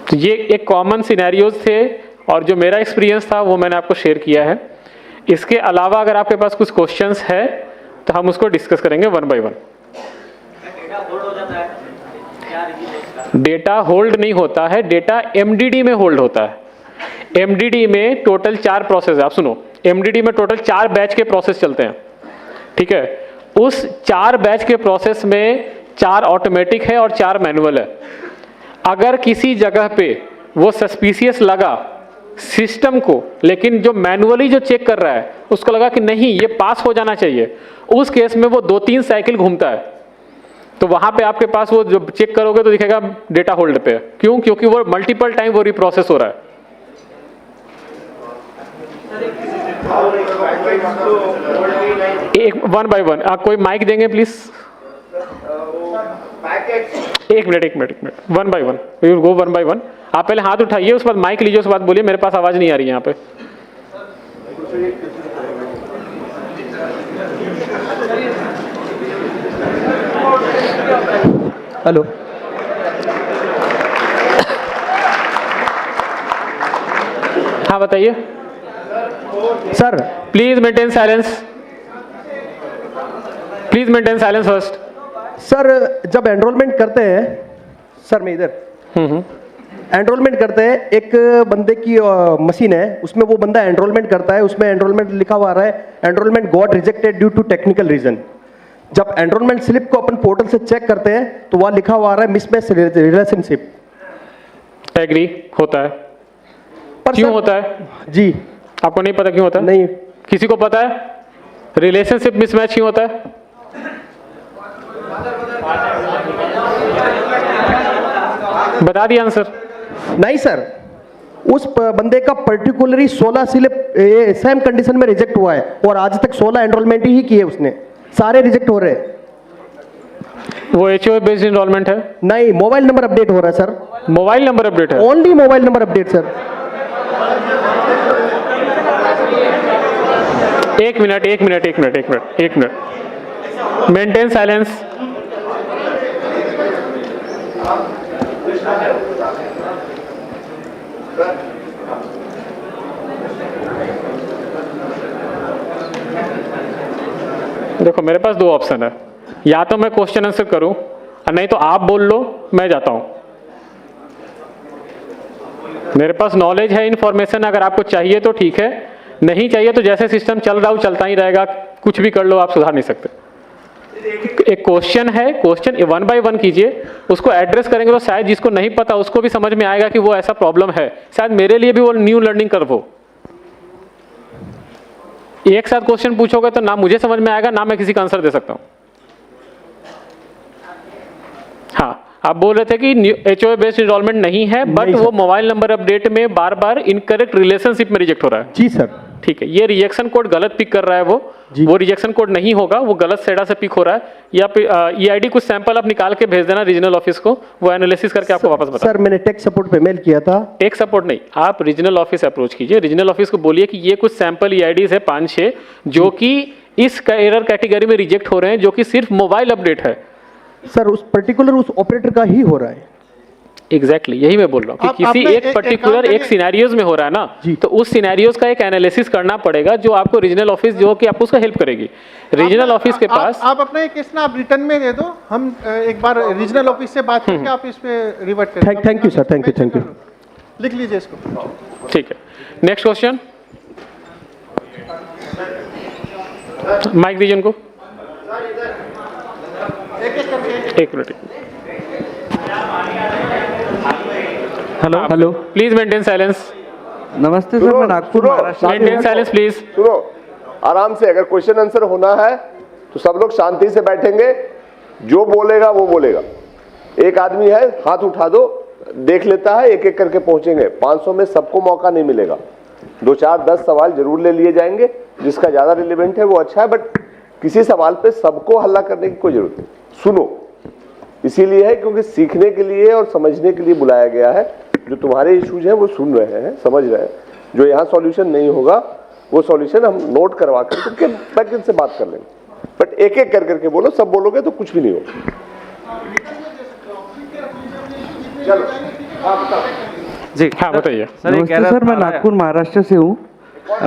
S1: तो ये एक कॉमन सिनेरियोज थे और जो मेरा एक्सपीरियंस था वो मैंने आपको शेयर किया है। इसके अलावा अगर आपके पास कुछ क्वेश्चंस है तो हम उसको डिस्कस करेंगे one by one. Data hold नहीं होता है, डेटा एमडीडी में होल्ड होता है। एमडीडी में टोटल 4 प्रोसेस है। आप सुनो, एमडीडी में टोटल 4 बैच के प्रोसेस चलते हैं, ठीक है। उस 4 बैच के प्रोसेस में 4 ऑटोमेटिक है और 4 मैनुअल है। अगर किसी जगह पे वो सस्पिशियस लगा सिस्टम को, लेकिन जो मैनुअली जो चेक कर रहा है उसको लगा कि नहीं ये पास हो जाना चाहिए, उस केस में वो 2-3 साइकिल घूमता है। तो वहां पे आपके पास वो जब चेक करोगे तो दिखेगा डेटा होल्ड पे। क्यों? क्योंकि वो मल्टीपल टाइम वो रिप्रोसेस हो रहा है। एक 1 by 1 आप कोई माइक देंगे प्लीज? एक minute 1 by 1 we will go 1 by 1। आप पहले हाथ उठाइए, उसके बाद माइक लीजिए, उसके बाद बोलिए। मेरे पास आवाज नहीं आ रही है यहाँ पे।
S2: हेलो
S1: हाँ बताइए
S2: sir.
S1: Please maintain silence, please maintain silence first.
S2: Sir जब एनरोलमेंट करते हैं, सर मैं इधर एनरोलमेंट करते हैं, एक बंदे की मशीन है, उसमें वो बंदा एनरोलमेंट करता है, उसमें एनरोलमेंट लिखा हुआ आ रहा है enrolment got rejected due to technical reason. जब एनरोलमेंट स्लिप को अपन पोर्टल से चेक करते हैं तो वह लिखा हुआ आ रहा है मिसमैच रिलेशनशिप।
S1: एग्री होता है।
S2: पर
S1: क्यों
S2: सर,
S1: होता है?
S2: जी
S1: आपको नहीं पता क्यों होता है?
S2: नहीं।
S1: किसी को पता है रिलेशनशिप मिसमैच क्यों होता है? बता दिया आंसर।
S2: नहीं सर, उस बंदे का पर्टिकुलरली 16 स्लिप सेम कंडीशन में रिजेक्ट हुआ है और आज तक 16 एनरोलमेंट ही किए उसने, सारे रिजेक्ट हो रहे हैं।
S1: वो एचओए बेस्ड एनरोलमेंट है?
S2: नहीं, मोबाइल नंबर अपडेट हो रहा है सर।
S1: मोबाइल नंबर अपडेट है?
S2: Only mobile number update sir.
S1: एक मिनट मेंटेन साइलेंस। देखो मेरे पास 2 ऑप्शन है, या तो मैं क्वेश्चन आंसर करूं और नहीं तो आप बोल लो, मैं जाता हूं। मेरे पास नॉलेज है, इंफॉर्मेशन अगर आपको चाहिए तो ठीक है, नहीं चाहिए तो जैसे सिस्टम चल रहा हो चलता ही रहेगा, कुछ भी कर लो, आप सुधार नहीं सकते। एक क्वेश्चन है, क्वेश्चन 1 by 1 कीजिए, उसको एड्रेस करेंगे तो शायद जिसको नहीं पता उसको भी समझ में आएगा कि वो ऐसा प्रॉब्लम है, शायद मेरे लिए भी वो न्यू लर्निंग कर्व हो। एक साथ क्वेश्चन पूछोगे तो ना मुझे समझ में आएगा ना मैं किसी का आंसर दे सकता हूं। हाँ, आप बोल रहे थे कि एचओए बेस्ड एनरोलमेंट नहीं है, बट वो मोबाइल नंबर अपडेट में बार बार इनकरेक्ट रिलेशनशिप में रिजेक्ट हो रहा है।
S2: जी सर।
S1: ठीक है, ये रिजेक्शन कोड गलत पिक कर रहा है, वो रिजेक्शन कोड नहीं होगा, वो गलत सेडा से पिक हो रहा है। या ईआईडी कुछ सैंपल आप निकाल के भेज देना रीजनल ऑफिस को, वो एनालिसिस करके आपको वापस बता।
S2: सर मैंने टेक सपोर्ट पे मेल किया था।
S1: टेक सपोर्ट नहीं, आप रीजनल ऑफिस अप्रोच कीजिए, रीजनल ऑफिस को बोलिए कि ये कुछ सैंपल ईआईडीज है 5-6 जो कि इस एरर कैटेगरी में रिजेक्ट हो रहे हैं, जो कि सिर्फ मोबाइल अपडेट है।
S2: सर उस पर्टिकुलर उस ऑपरेटर का ही हो रहा है।
S1: एग्जैक्टली यही मैं बोल रहा हूँ कि किसी एक पर्टिकुलर एक सिनेरियोज में हो रहा है ना, तो उस सिनेरियोज का एक एनालिसिस करना पड़ेगा जो आपको रीजनल ऑफिस जो कि आपको उसका हेल्प करेगी। रीजनल ऑफिस के पास
S3: आप अपना एक केस ना आप रिटर्न में दे दो, हम एक बार रीजनल ऑफिस से बात करके आप इस पे रिवर्ट करें।
S2: Thank you sir, thank you.
S3: लिख लीजिए इसको।
S1: ठीक है, नेक्स्ट क्वेश्चन। माइक दीजिए उनको। एक minute.
S4: Hello
S1: please maintain silence.
S4: नमस्ते सर, मैं Nagpur Maharashtra.
S1: Maintain silence please.
S5: सुनो आराम से, अगर क्वेश्चन आंसर होना है तो सब लोग शांति से बैठेंगे, जो बोलेगा वो बोलेगा। एक आदमी है, हाथ उठा दो, देख लेता है, एक एक करके पहुंचेंगे। 500 में सबको मौका नहीं मिलेगा, 2, 4, 10 सवाल जरूर ले लिए जाएंगे, जिसका ज्यादा रिलेवेंट है वो अच्छा है, बट किसी सवाल पे सबको हल्ला करने की कोई जरूरत नहीं। सुनो, इसीलिए है क्योंकि सीखने के लिए और समझने के लिए बुलाया गया है। जो तुम्हारे इश्यूज हैं वो सुन रहे हैं, समझ रहे हैं, जो यहाँ सॉल्यूशन नहीं होगा वो सॉल्यूशन हम नोट करवा करके बैक इनसे बात कर लेंगे, बट एक एक कर करके बोलो, सब बोलोगे तो कुछ भी नहीं होगा। चलो
S1: जी हाँ बताइए।
S4: नमस्ते सर, मैं नागपुर महाराष्ट्र से हूँ।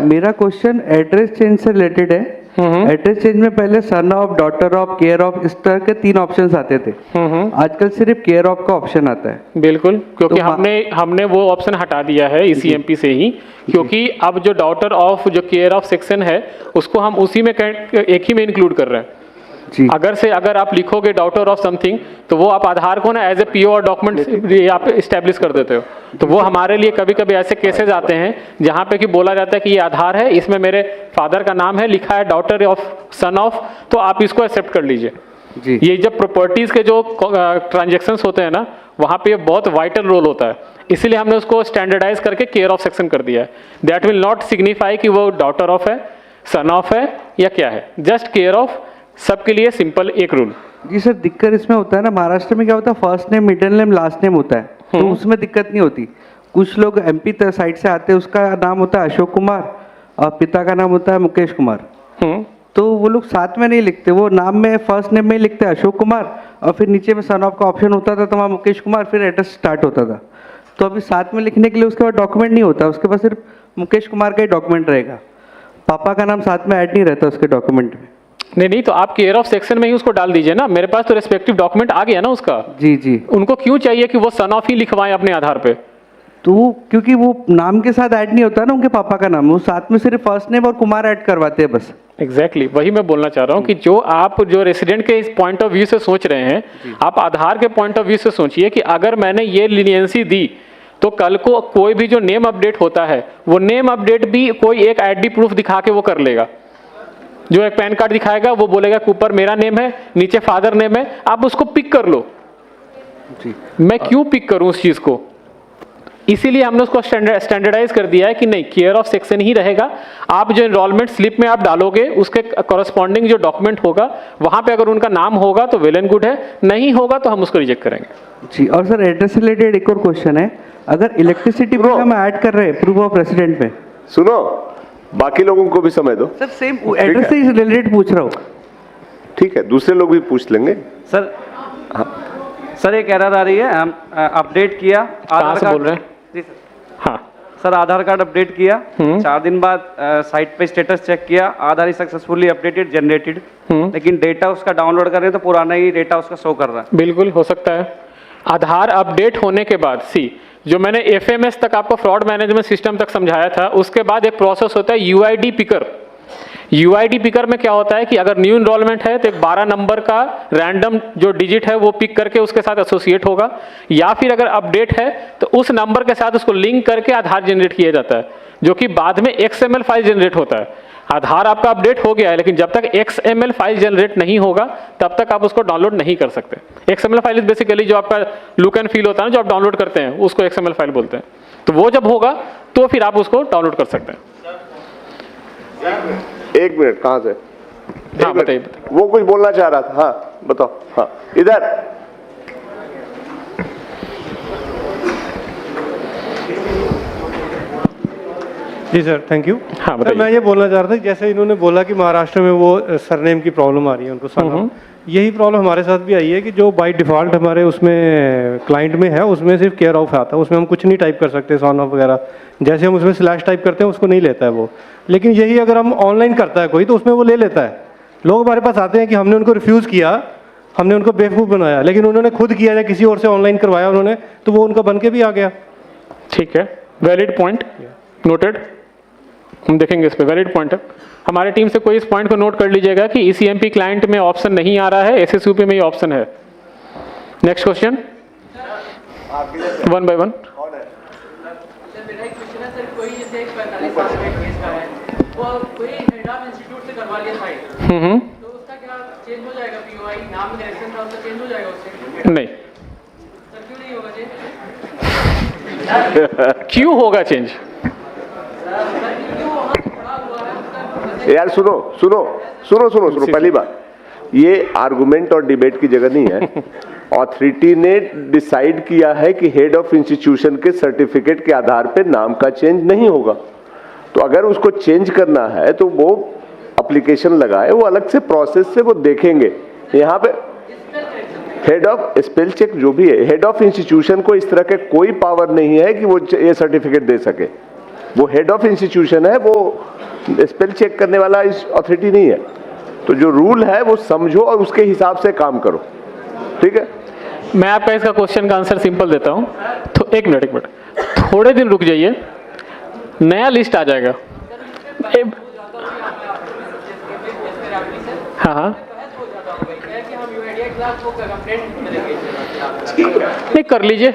S4: मेरा क्वेश्चन एड्रेस चेंज से रिलेटेड है। एड्रेस चेंज में पहले son of, daughter of, care of, इस तरह के 3 ऑप्शंस आते थे। आजकल सिर्फ केयर ऑफ का ऑप्शन आता है।
S1: बिल्कुल, क्योंकि तो हमने वो ऑप्शन हटा दिया है ईसीएमपी से ही, क्योंकि अब जो डॉटर ऑफ, जो केयर ऑफ सेक्शन है, उसको हम उसी में एक ही में इंक्लूड कर रहे हैं।
S4: जी।
S1: अगर आप लिखोगे डॉटर ऑफ समथिंग तो वो आप आधार को ना एज ए पीओ और डॉक्यूमेंट आप इस्टेब्लिश कर देते हो। तो वो हमारे लिए कभी कभी ऐसे केसेस आते हैं जहाँ पे कि बोला जाता है कि ये आधार है, इसमें मेरे फादर का नाम है, लिखा है डॉटर ऑफ सन ऑफ, तो आप इसको एक्सेप्ट कर लीजिए।
S4: जी।
S1: ये जब प्रॉपर्टीज के जो ट्रांजेक्शंस होते हैं ना, वहाँ पे बहुत वाइटल रोल होता है, इसीलिए हमने उसको स्टैंडर्डाइज करके केयर ऑफ सेक्शन कर दिया है। दैट विल नॉट सिग्निफाई कि वो डॉटर ऑफ है, सन ऑफ है या क्या है, जस्ट केयर ऑफ, सबके लिए सिंपल एक रूल।
S4: जी सर, दिक्कत इसमें होता है ना, महाराष्ट्र में क्या होता है, first name middle name last name होता है, तो उसमें दिक्कत नहीं होती। कुछ लोग एमपी साइड से आते हैं, उसका नाम होता है अशोक कुमार और पिता का नाम होता है मुकेश कुमार, तो वो लोग साथ में नहीं लिखते, वो नाम में फर्स्ट नेम में ही लिखते हैं अशोक कुमार और फिर नीचे में सन ऑफ का ऑप्शन होता था, तो वहाँ मुकेश कुमार फिर एड्रेस स्टार्ट होता था। तो अभी साथ में लिखने के लिए उसके बाद डॉक्यूमेंट नहीं होता, उसके पास सिर्फ मुकेश कुमार का ही डॉक्यूमेंट रहेगा, पापा का नाम साथ में ऐड नहीं रहता उसके डॉक्यूमेंट में।
S1: नहीं, तो आप केयर ऑफ सेक्शन में ही उसको डाल दीजिए ना, मेरे पास तो रेस्पेक्टिव डॉक्यूमेंट आ गया ना उसका।
S4: जी जी।
S1: उनको क्यों चाहिए कि वो सन ऑफ ही लिखवाएं अपने आधार पे?
S4: तो क्योंकि वो नाम के साथ ऐड नहीं होता ना उनके पापा का नाम, वो साथ में सिर्फ फर्स्ट नेम और कुमार ऐड करवाते हैं बस।
S1: एग्जैक्टली वही मैं बोलना चाह रहा हूँ कि जो रेसिडेंट के इस पॉइंट ऑफ व्यू से सोच रहे हैं, आप आधार के पॉइंट ऑफ व्यू से सोचिए कि अगर मैंने ये लीनियंसी दी तो कल को कोई भी जो नेम अपडेट होता है, वो नेम अपडेट भी कोई एक आईडी प्रूफ दिखा के वो कर लेगा। जो एक पैन कार्ड दिखाएगा वो बोलेगा कि ऊपर मेरा नेम है, नीचे फादर नेम है, आप उसको पिक कर लो।
S4: जी।
S1: मैं क्यों पिक करूं उस चीज को? इसीलिए हमने उसको स्टैंडर्डाइज कर दिया है कि नहीं, केयर ऑफ सेक्शन ही रहेगा। आप जो एनरोलमेंट स्लिप में आप डालोगे उसके कॉरेस्पॉन्डिंग जो डॉक्यूमेंट होगा वहां पे अगर उनका नाम होगा तो वेल एंड गुड है, नहीं होगा तो हम उसको रिजेक्ट करेंगे।
S4: जी। और सर एड्रेस से रिलेटेड एक और क्वेश्चन है, अगर इलेक्ट्रिसिटी बिल हम ऐड कर रहे हैं प्रूफ ऑफ रेसिडेंट में,
S5: सुनो बाकी लोगों को भी समय दो।
S4: सर सेम एड्रेस से रिलेटेड पूछ रहा हूँ।
S5: ठीक है, दूसरे लोग भी पूछ लेंगे।
S6: सर सर एक एरर आ रही है, हम अपडेट किया
S1: कहाँ से बोल रहे हैं?
S6: जी सर।
S1: हाँ
S6: सर आधार कार्ड अपडेट किया, 4 दिन बाद साइट पे स्टेटस चेक किया, आधार इज सक्सेसफुली अपडेटेड जनरेटेड, लेकिन डेटा उसका डाउनलोड कर रहे हैं तो पुराना ही डेटा उसका शो कर रहा है।
S1: बिल्कुल हो सकता है। आधार अपडेट होने के बाद जो मैंने एफएमएस तक आपको फ्रॉड मैनेजमेंट सिस्टम तक समझाया था, उसके बाद एक प्रोसेस होता है यूआईडी पिकर। यूआईडी पिकर में क्या होता है कि अगर न्यू इनरोलमेंट है तो एक 12 नंबर का रैंडम जो डिजिट है वो पिक करके उसके साथ एसोसिएट होगा, या फिर अगर अपडेट है तो उस नंबर के साथ उसको लिंक करके आधार जनरेट किया जाता है, जो कि बाद में XML फाइल जनरेट होता है। आधार आपका अपडेट हो गया है, लेकिन जब तक XML फाइल जनरेट नहीं होगा तब तक आप उसको डाउनलोड नहीं कर सकते। XML फाइल बेसिकली जो आपका लुक एंड फील होता है ना, जो आप डाउनलोड करते हैं उसको XML फाइल बोलते हैं। तो वो जब होगा तो फिर आप उसको डाउनलोड कर सकते हैं।
S5: एक मिनट, कहाँ से?
S1: हाँ बताइए।
S5: वो कुछ बोलना चाह रहा था। हाँ बताओ। हाँ इधर।
S7: जी सर, थैंक यू।
S1: हाँ
S7: सर मैं ये बोलना चाह रहा था, जैसे इन्होंने बोला कि महाराष्ट्र में वो सरनेम की प्रॉब्लम आ रही है उनको, सरनेम, यही प्रॉब्लम हमारे साथ भी आई है कि जो बाय डिफ़ॉल्ट हमारे उसमें क्लाइंट में है उसमें सिर्फ केयर ऑफ आता है, उसमें हम कुछ नहीं टाइप कर सकते, सन ऑफ वगैरह, जैसे हम उसमें स्लैश टाइप करते हैं उसको नहीं लेता है वो। लेकिन यही अगर हम ऑनलाइन करता है कोई तो उसमें वो ले लेता है। लोग हमारे पास आते हैं कि हमने उनको रिफ्यूज़ किया, हमने उनको बेवकूफ़ बनाया, लेकिन उन्होंने खुद किया या किसी और से ऑनलाइन करवाया उन्होंने, तो वो उनका बन के भी आ गया।
S1: ठीक है, वैलिड पॉइंट, नोटेड। हम देखेंगे इस पे, वैलिड पॉइंट है। हमारे टीम से कोई इस पॉइंट को नोट कर लीजिएगा कि ECMP क्लाइंट में ऑप्शन नहीं आ रहा है, SSUP में ही ऑप्शन है। Next question, 1 by 1।
S8: मेरा एक क्वेश्चन है सर, कोई जैसे 45 साल का केस का है, वो कोई हेड ऑफ इंस्टीट्यूट से करवा लिया फाइल, तो उसका क्या चेंज हो जाएगा? POI नाम करेक्शन था उसका चेंज हो जाएगा उससे?
S1: नहीं।
S8: सर क्यों नहीं होगा चेंज?
S1: क्यों होगा चेंज?
S5: यार सुनो सुनो सुनो सुनो सुनो, पहली बात ये आर्गुमेंट और डिबेट की जगह नहीं है। ऑथोरिटी ने डिसाइड किया है कि हेड ऑफ इंस्टीट्यूशन के सर्टिफिकेट के आधार पे नाम का चेंज नहीं होगा, तो अगर उसको चेंज करना है तो वो एप्लीकेशन लगाए, वो अलग से प्रोसेस से वो देखेंगे। यहाँ पे हेड ऑफ स्पेल चेक जो भी है, हेड ऑफ इंस्टीट्यूशन को इस तरह के कोई पावर नहीं है कि वो ये सर्टिफिकेट दे सके। वो हेड ऑफ इंस्टीट्यूशन है, वो स्पेल चेक करने वाला इस अथॉरिटी नहीं है। तो जो रूल है वो समझो और उसके हिसाब से काम करो, ठीक है?
S1: मैं आपका इसका क्वेश्चन का आंसर सिंपल देता हूँ। तो एक मिनट, थोड़े दिन रुक जाइए, नया लिस्ट आ जाएगा। हाँ हाँ
S8: आपको कंप्लेंट मिलेगी
S1: नहीं कर लीजिए।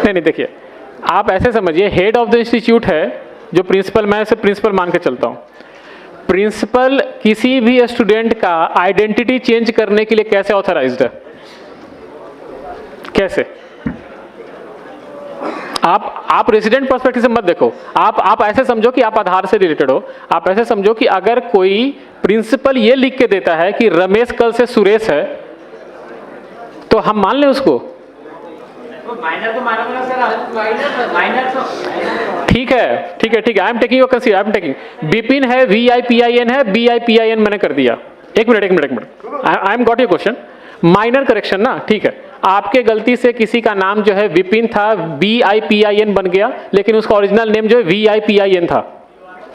S1: नहीं देखिए, आप ऐसे समझिए, हेड ऑफ द इंस्टीट्यूट है जो प्रिंसिपल, मैं इसे प्रिंसिपल मान के चलता हूँ। प्रिंसिपल किसी भी स्टूडेंट का आइडेंटिटी चेंज करने के लिए कैसे ऑथराइज्ड है? कैसे? आप रेसिडेंट पर्सपेक्टिव से मत देखो, आप ऐसे समझो कि आप आधार से रिलेटेड हो। आप ऐसे समझो कि अगर कोई प्रिंसिपल ये लिख के देता है कि रमेश कल से सुरेश है, तो हम मान लें उसको?
S8: माइनर तो मानूंगा सर, माइनर
S1: ठीक है, I am taking your consider, I am taking. Vipin है, VIPIN है, BIPIN मैंने कर दिया। एक minute, I am got your question. Minor correction ना, ठीक है। आपके गलती से किसी का नाम जो है विपिन था, BIPIN बन गया, लेकिन उसका ओरिजिनल नेम जो है VIPIN था,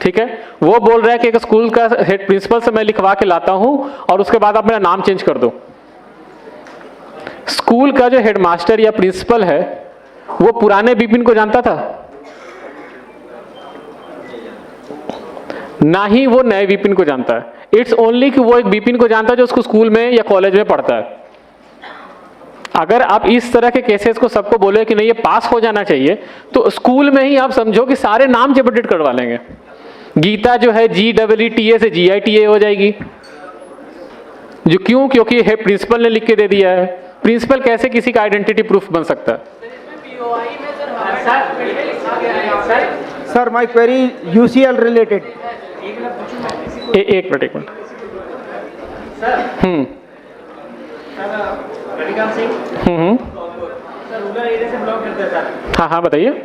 S1: ठीक है। वो बोल रहा है कि एक स्कूल का हेड प्रिंसिपल से मैं लिखवा के लाता हूं और उसके बाद आप मेरा नाम चेंज कर दो। स्कूल का जो हेडमास्टर या प्रिंसिपल है वो पुराने विपिन को जानता था? ना ही वो नए विपिन को जानता है। इट्स ओनली कि वो एक विपिन को जानता है जो उसको स्कूल में या कॉलेज में पढ़ता है। अगर आप इस तरह के केसेस को सबको बोले कि नहीं ये पास हो जाना चाहिए, तो स्कूल में ही आप समझो कि सारे नाम जब अपडेट करवा लेंगे। गीता जो है GEETA से GITA हो जाएगी। जो क्यों? क्योंकि है प्रिंसिपल ने लिख के दे दिया है। प्रिंसिपल कैसे किसी का आइडेंटिटी प्रूफ बन सकता है?
S9: Sir my query UCL related.
S1: एक minute.
S8: Ravikant Singh sir, rural area से बिलोंग करते हैं सर।
S1: हाँ बताइए।
S8: एक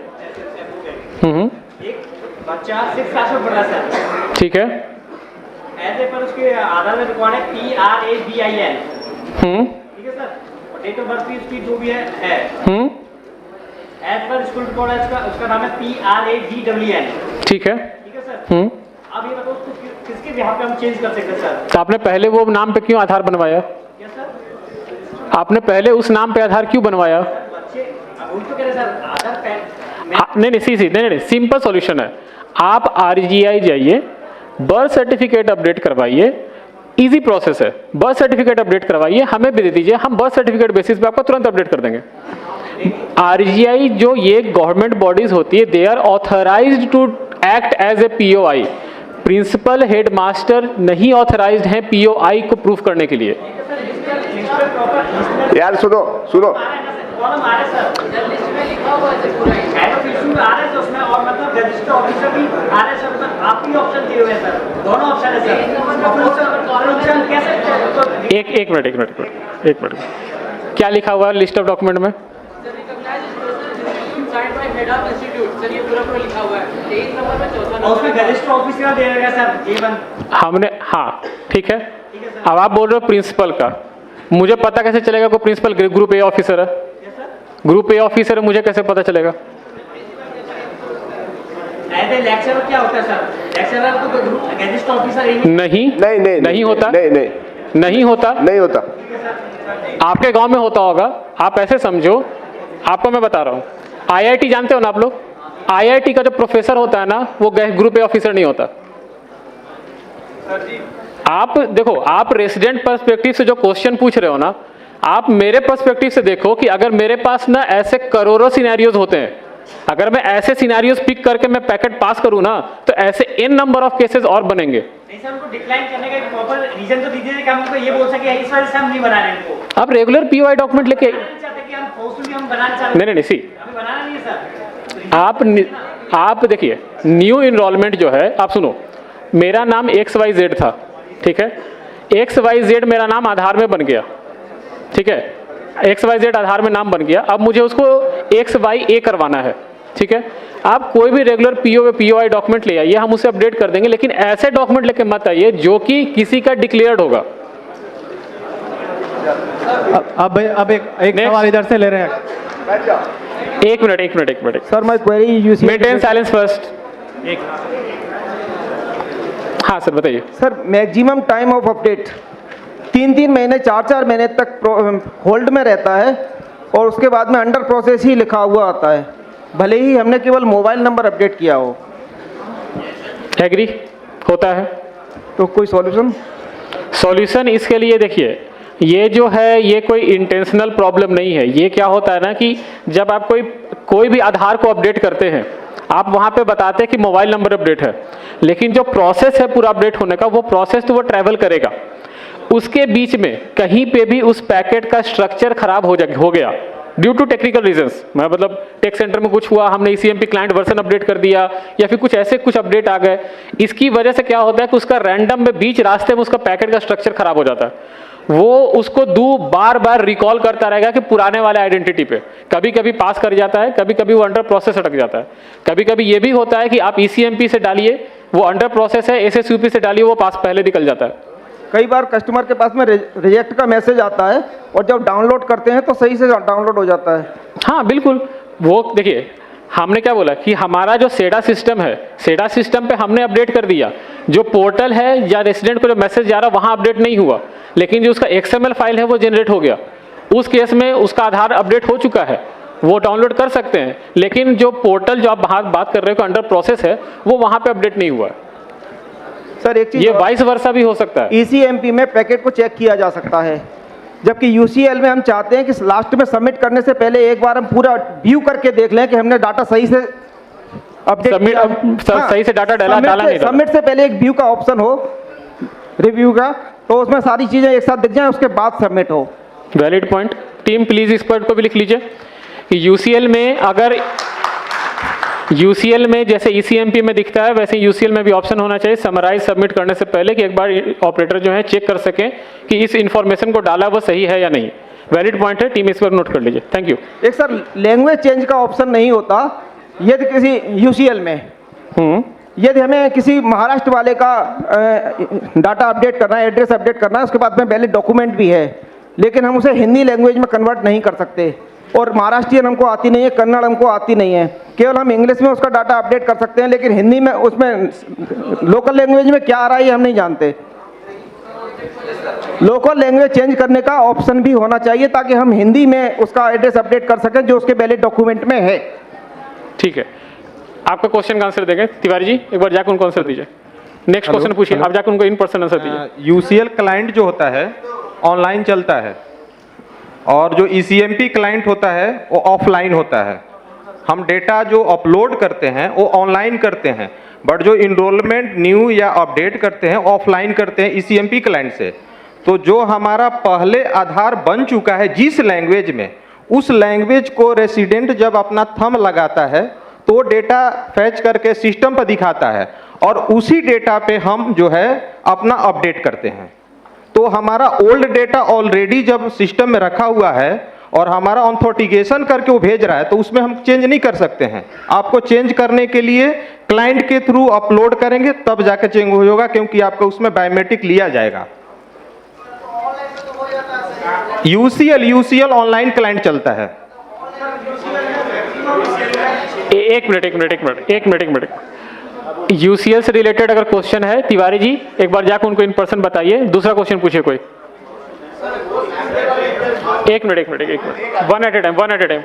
S8: बच्चा 6 क्लास में पढ़ रहा है सर,
S1: ठीक है।
S8: ऐसे पर उसके आधार में रिकॉर्ड है PRABIN, ठीक है सर। डेट ऑफ बर्थ भी उसकी जो भी है एज पर स्कूल रिकॉर्ड है उसका नाम है PRAGWN,
S1: ठीक है
S8: सर। अब ये बताओ उसको किसके बिहाफ पे हम चेंज कर सकते हैं सर?
S1: तो आपने पहले वो नाम पे क्यों आधार बनवाया?
S8: क्या सर?
S1: आपने पहले उस नाम पे आधार क्यों बनवाया?
S8: बच्चे अब तो कह रहे सर आधार पैन
S1: नहीं, सिंपल सॉल्यूशन है। आप RGI जाइए, बर्थ सर्टिफिकेट अपडेट करवाइए, इजी प्रोसेस है। बर्थ सर्टिफिकेट अपडेट करवाइए, हमें भी दे दीजिए, हम बर्थ सर्टिफिकेट बेसिस पे आपको तुरंत अपडेट कर देंगे। RGI जो ये गवर्नमेंट बॉडीज होती है, they are authorised to act as a POI। Principal headmaster नहीं ऑथराइज्ड हैं POI को प्रूफ करने के लिए।
S5: यार सुनो
S8: कॉलम आ रहा है सर, लिस्ट में लिखा हुआ है पूरा हेड ऑफ इशू आ रहा है सर उसमें, और मतलब रजिस्टर ऑफिसर भी आ रहा है सर। मतलब आप ही ऑप्शन दिए हुए हैं सर, दोनों ऑप्शन है सर। ऑप्शन कैसे?
S1: एक मिनट, क्या लिखा हुआ है लिस्ट ऑफ डॉक्यूमेंट में?
S8: सर ये पूरा लिखा हुआ है 23 नंबर में, 4
S6: और उसमें रजिस्टर ऑफिसर दे देगा सर A1।
S1: हमने, हाँ ठीक है। अब आप बोल रहे हो प्रिंसिपल का, मुझे पता कैसे चलेगा कोई प्रिंसिपल ग्रुप A ऑफिसर है? ग्रुप A ऑफिसर है, मुझे कैसे पता चलेगा?
S8: लेक्चरर क्या होता है सर? लेक्चरर तो ग्रुप रजिस्टर ऑफिसर
S1: नहीं होता। आपके गांव में होता होगा, आप ऐसे समझो, आपको मैं बता रहा हूँ। IIT जानते हो ना आप लोग? IIT का जो प्रोफेसर होता है ना, वो ग्रुप A ऑफिसर नहीं होता। आप देखो, आप रेसिडेंट पर्सपेक्टिव से जो क्वेश्चन पूछ रहे हो ना, आप मेरे पर्सपेक्टिव से देखो कि अगर मेरे पास ना ऐसे करोड़ों सिनेरियोज होते हैं, अगर मैं ऐसे सिनेरियोज पिक करके मैं पैकेट पास करूं ना, तो ऐसे n नंबर ऑफ केसेस और बनेंगे।
S8: नहीं सर, उनको डिक्लाइन करने का एक प्रॉपर रीजन तो दीजिए कि हम उनको ये बोल सके इस वजह से हम नहीं बना रहे इनको।
S1: आप रेगुलर POI डॉक्यूमेंट लेके
S8: चाहते कि हम फोर्सफुली हम बनाना चाहते
S1: नहीं सी
S8: हैं, बनाना नहीं है सर।
S1: आप देखिए, न्यू इनरोलमेंट जो है, आप सुनो, मेरा नाम XYZ था, ठीक है। XYZ मेरा नाम आधार में बन गया, ठीक है। XYZ आधार में नाम बन गया, अब मुझे उसको XYA करवाना है, ठीक है। आप कोई भी रेगुलर POI डॉक्यूमेंट ले आइए, हम उसे अपडेट कर देंगे, लेकिन ऐसे डॉक्यूमेंट लेके मत आइए जो कि किसी का डिक्लेयर्ड होगा।
S3: अब एक सवाल इधर से ले रहे हैं।
S1: एक minute
S9: sir my query UCL।
S1: Maintain silence first. हाँ सर बताइए।
S9: Sir maximum time of update 3 महीने 4 महीने तक होल्ड में रहता है, और उसके बाद में अंडर प्रोसेस ही लिखा हुआ आता है, भले ही हमने केवल मोबाइल नंबर अपडेट किया हो।
S1: एग्री होता है,
S9: तो कोई सॉल्यूशन?
S1: सॉल्यूशन इसके लिए देखिए, ये जो है ये कोई इंटेंशनल प्रॉब्लम नहीं है। ये क्या होता है ना कि जब आप कोई भी आधार को अपडेट करते हैं, आप वहाँ पे बताते हैं कि मोबाइल नंबर अपडेट है, लेकिन जो प्रोसेस है पूरा अपडेट होने का, वो प्रोसेस तो वो ट्रैवल करेगा। उसके बीच में कहीं पे भी उस पैकेट का स्ट्रक्चर खराब हो गया ड्यू टू टेक्निकल रीजंस, मतलब टेक सेंटर में कुछ हुआ, हमने ECMP क्लाइंट वर्जन अपडेट कर दिया, या फिर कुछ अपडेट आ गए, इसकी वजह से क्या होता है कि उसका रैंडम में बीच रास्ते में उसका पैकेट का स्ट्रक्चर खराब हो जाता है। वो उसको बार बार रिकॉल करता रहेगा कि पुराने वाले आइडेंटिटी पे, कभी कभी पास कर जाता है, कभी कभी वो अंडर प्रोसेस अटक जाता है। कभी कभी ये भी होता है कि आप ECMP से डालिए, वो अंडर प्रोसेस है, SSUP से डालिए, वो पास पहले निकल जाता है।
S9: कई बार कस्टमर के पास में रिजेक्ट का मैसेज आता है और जब डाउनलोड करते हैं तो सही से डाउनलोड हो जाता है।
S1: हाँ बिल्कुल, वो देखिए हमने क्या बोला कि हमारा जो सेडा सिस्टम है, सेडा सिस्टम पे हमने अपडेट कर दिया, जो पोर्टल है या रेसिडेंट को जो मैसेज जा रहा है वहाँ अपडेट नहीं हुआ, लेकिन जो उसका XML फाइल है वो जनरेट हो गया। उस केस में उसका आधार अपडेट हो चुका है, वो डाउनलोड कर सकते हैं, लेकिन जो पोर्टल जो आप बात कर रहे हो अंडर प्रोसेस है, वो वहाँ पे अपडेट नहीं हुआ है।
S9: सर एक चीज,
S1: ये वाइस वर्सा भी हो सकता है।
S9: ECMP में पैकेट को चेक किया जा सकता है, जबकि UCL में हम चाहते हैं कि लास्ट में सबमिट करने से पहले एक बार हम पूरा व्यू करके देख लें कि हमने डाटा सही से अपडेट किया।
S1: सही से डाटा डाला नहीं।
S9: सबमिट से पहले एक व्यू का ऑप्शन हो, रिव्यू का, तो उसमें सारी चीजें एक साथ दिख जाए, उसके बाद सबमिट हो।
S1: Valid point. टीम प्लीज इस पॉइंट को भी लिख लीजिए कि UCL में जैसे ECMP में दिखता है, वैसे UCL में भी ऑप्शन होना चाहिए समराइज सबमिट करने से पहले, कि एक बार ऑपरेटर जो है चेक कर सकें कि इस इंफॉर्मेशन को डाला वो सही है या नहीं। वैलिड पॉइंट है, टीम इस पर नोट कर लीजिए। Thank you.
S9: एक सर लैंग्वेज चेंज का ऑप्शन नहीं होता यदि किसी UCL में, यदि हमें किसी महाराष्ट्र वाले का डाटा अपडेट करना है, एड्रेस अपडेट करना है, उसके बाद में वैलिड डॉक्यूमेंट भी है, लेकिन हम उसे हिंदी लैंग्वेज में कन्वर्ट नहीं कर सकते, और महाराष्ट्रियन हमको आती नहीं है, कन्नड़ हमको आती नहीं है, केवल हम इंग्लिश में उसका डाटा अपडेट कर सकते हैं, लेकिन हिंदी में उसमें लोकल लैंग्वेज में क्या आ रहा है हम नहीं जानते। लोकल लैंग्वेज चेंज करने का ऑप्शन भी होना चाहिए ताकि हम हिंदी में उसका एड्रेस अपडेट कर सकें जो उसके वैलिड डॉक्यूमेंट में है।
S1: ठीक है, आपका क्वेश्चन का आंसर देंगे तिवारी जी, एक बार जाकर उनको आंसर दीजिए। नेक्स्ट क्वेश्चन पूछिए, आप जाकर उनको इन पर्सन आंसर दीजिए।
S10: UCL क्लाइंट जो होता है ऑनलाइन चलता है, और जो ECMP क्लाइंट होता है वो ऑफलाइन होता है। हम डेटा जो अपलोड करते हैं वो ऑनलाइन करते हैं, बट जो इनरोलमेंट न्यू या अपडेट करते हैं ऑफलाइन करते हैं ECMP क्लाइंट से। तो जो हमारा पहले आधार बन चुका है जिस लैंग्वेज में, उस लैंग्वेज को रेसिडेंट जब अपना थंब लगाता है तो डेटा फैच करके सिस्टम पर दिखाता है, और उसी डेटा पे हम जो है अपना अपडेट करते हैं। तो हमारा ओल्ड डेटा ऑलरेडी जब सिस्टम में रखा हुआ है और हमारा ऑथेंटिकेशन करके वो भेज रहा है, तो उसमें हम चेंज नहीं कर सकते हैं। आपको चेंज करने के लिए क्लाइंट के थ्रू अपलोड करेंगे तब जाके चेंज होगा, क्योंकि आपका उसमें बायोमेट्रिक लिया जाएगा। UCL ऑनलाइन क्लाइंट चलता है।
S1: एक मिनट। UCL से रिलेटेड अगर क्वेश्चन है तिवारी जी, एक बार जाकर उनको इन पर्सन बताइए। दूसरा क्वेश्चन पूछिए कोई। एक minute, one at a time.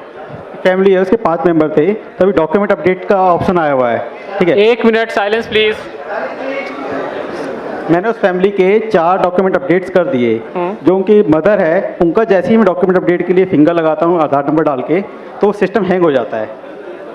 S11: Family है, उसके 5 मेंबर थे, तभी डॉक्यूमेंट अपडेट का ऑप्शन आया हुआ है। ठीक है,
S1: 1 मिनट साइलेंस प्लीज।
S11: मैंने उस फैमिली के 4 डॉक्यूमेंट अपडेट्स कर दिए। जो उनकी मदर है, उनका जैसे ही मैं डॉक्यूमेंट अपडेट के लिए फिंगर लगाता हूँ आधार नंबर डाल के, तो सिस्टम हैंग हो जाता है।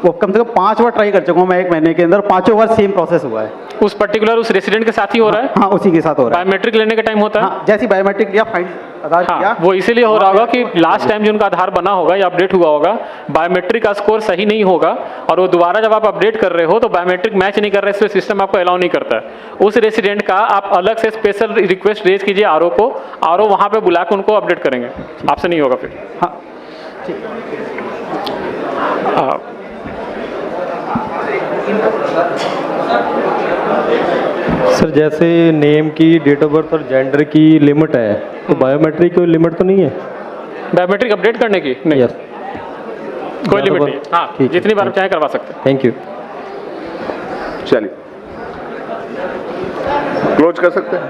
S11: वो कम से कम 5 बार ट्राई कर चुका हूँ मैं 1 महीने के अंदर, 5 बार सेम प्रोसेस हुआ है।
S1: उस पर्टिकुलर उस रेसिडेंट के साथ ही हो रहा है?
S11: हाँ, उसी के साथ हो रहा है।
S1: बायोमेट्रिक लेने का टाइम होता है?
S11: हाँ, जैसे बायोमेट्रिक लिया, फाइंड आधार किया।
S1: वो इसीलिए हो रहा होगा कि लास्ट टाइम जो उनका आधार बना होगा या अपडेट हुआ होगा, बायोमेट्रिक का स्कोर सही नहीं होगा, और वो दोबारा जब आप अपडेट कर रहे हो तो बायोमेट्रिक मैच नहीं कर रहे, इसलिए सिस्टम आपको अलाउ नहीं करता है। उस रेसिडेंट का आप अलग से स्पेशल रिक्वेस्ट रेज कीजिए आरओ को, आरओ वहाँ पे बुला के उनको अपडेट करेंगे, आपसे नहीं होगा फिर।
S11: हाँ,
S7: सर जैसे नेम की, डेट ऑफ बर्थ और जेंडर की लिमिट है, तो बायोमेट्रिक कोई लिमिट तो नहीं है?
S1: बायोमेट्रिक अपडेट करने की नहीं,
S7: यस,
S1: कोई लिमिट नहीं। हाँ, जितनी बार चाहे करवा सकते हैं।
S7: Thank you.
S5: चलिए क्लोज कर सकते हैं।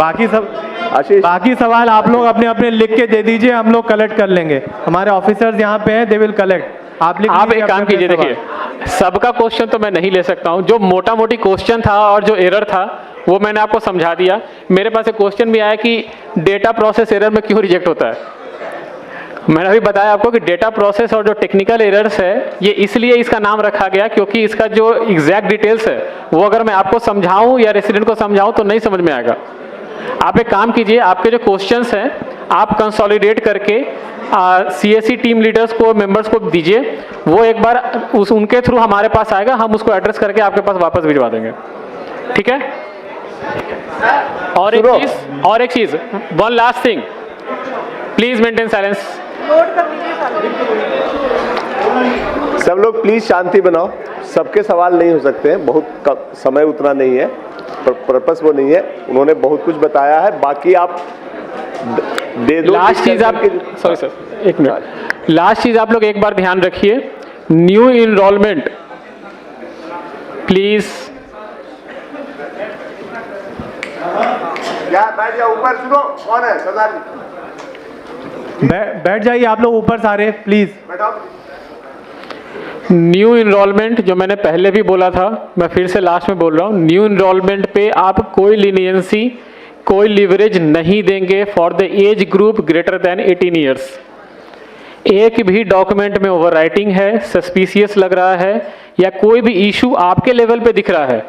S12: बाकी सवाल आप लोग अपने अपने लिख के दे दीजिए, हम लोग कलेक्ट कर लेंगे। हमारे ऑफिसर्स यहाँ पे हैं, दे विल कलेक्ट।
S1: आप एक काम कीजिए, देखिए सबका क्वेश्चन तो मैं नहीं ले सकता हूं, जो मोटा मोटी क्वेश्चन था और जो एरर था वो मैंने आपको समझा दिया। मेरे पास एक क्वेश्चन भी आया कि डेटा प्रोसेस एरर में क्यों रिजेक्ट होता है। मैंने अभी बताया आपको कि डेटा प्रोसेस और जो टेक्निकल एरर्स है ये इसलिए इसका नाम रखा गया क्योंकि इसका जो एग्जैक्ट डिटेल्स है वो अगर मैं आपको समझाऊं या रेसिडेंट को समझाऊं तो नहीं समझ में आएगा। आप एक काम कीजिए, आपके जो क्वेश्चंस हैं आप कंसोलिडेट करके सीएससी टीम लीडर्स को, मेंबर्स को दीजिए, वो एक बार उनके थ्रू हमारे पास आएगा, हम उसको एड्रेस करके आपके पास वापस भिजवा देंगे, ठीक है। और एक चीज one last thing, please maintain silence.
S5: सब लोग प्लीज शांति बनाओ, सबके सवाल नहीं हो सकते हैं, बहुत समय उतना नहीं है, पर्पस वो नहीं है, उन्होंने बहुत कुछ बताया है, बाकी आप दे दो।
S1: लास्ट चीज आप, सॉरी सर एक मिनट, लास्ट चीज आप लोग एक बार ध्यान रखिए, न्यू इनरोलमेंट प्लीज।
S5: बैठ जाओ ऊपर, सुनो कौन है सरदार जी,
S12: बैठ जाइए आप लोग ऊपर सारे प्लीज।
S1: न्यू इनरोलमेंट जो मैंने पहले भी बोला था, मैं फिर से लास्ट में बोल रहा हूँ, न्यू इनरोलमेंट पे आप कोई लीनियंसी, कोई लिवरेज नहीं देंगे for the age group greater than 18 years. एक भी डॉक्यूमेंट में ओवरराइटिंग है, सस्पिशियस लग रहा है या कोई भी इशू आपके लेवल पे दिख रहा है,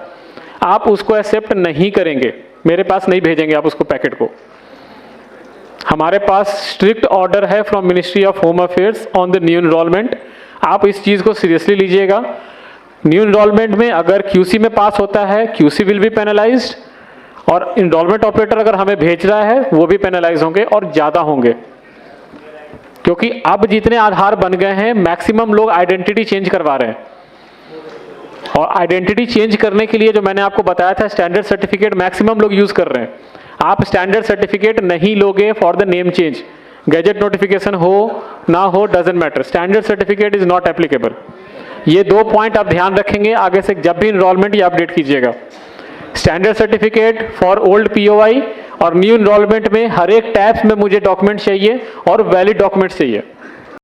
S1: आप उसको एक्सेप्ट नहीं करेंगे, मेरे पास नहीं भेजेंगे आप उसको पैकेट को। हमारे पास स्ट्रिक्ट ऑर्डर है from ministry of home affairs on the new enrolment, आप इस चीज़ को सीरियसली लीजिएगा। न्यू इनरोलमेंट में अगर क्यूसी में पास होता है, क्यूसी विल बी पेनलाइज्ड, और इनरोलमेंट ऑपरेटर अगर हमें भेज रहा है वो भी पेनलाइज होंगे और ज़्यादा होंगे, क्योंकि अब जितने आधार बन गए हैं मैक्सिमम लोग आइडेंटिटी चेंज करवा रहे हैं, और आइडेंटिटी चेंज करने के लिए जो मैंने आपको बताया था स्टैंडर्ड सर्टिफिकेट मैक्सिमम लोग यूज़ कर रहे हैं। आप स्टैंडर्ड सर्टिफिकेट नहीं लोगे for the name change, gadget notification हो ना हो doesn't matter, standard certificate is not applicable. ये 2 पॉइंट आप ध्यान रखेंगे आगे से जब भी इनरोलमेंट या अपडेट कीजिएगा। Standard certificate for old POI और न्यू इनरोलमेंट में हर एक टैब्स में मुझे डॉक्यूमेंट चाहिए और वैलिड डॉक्यूमेंट चाहिए।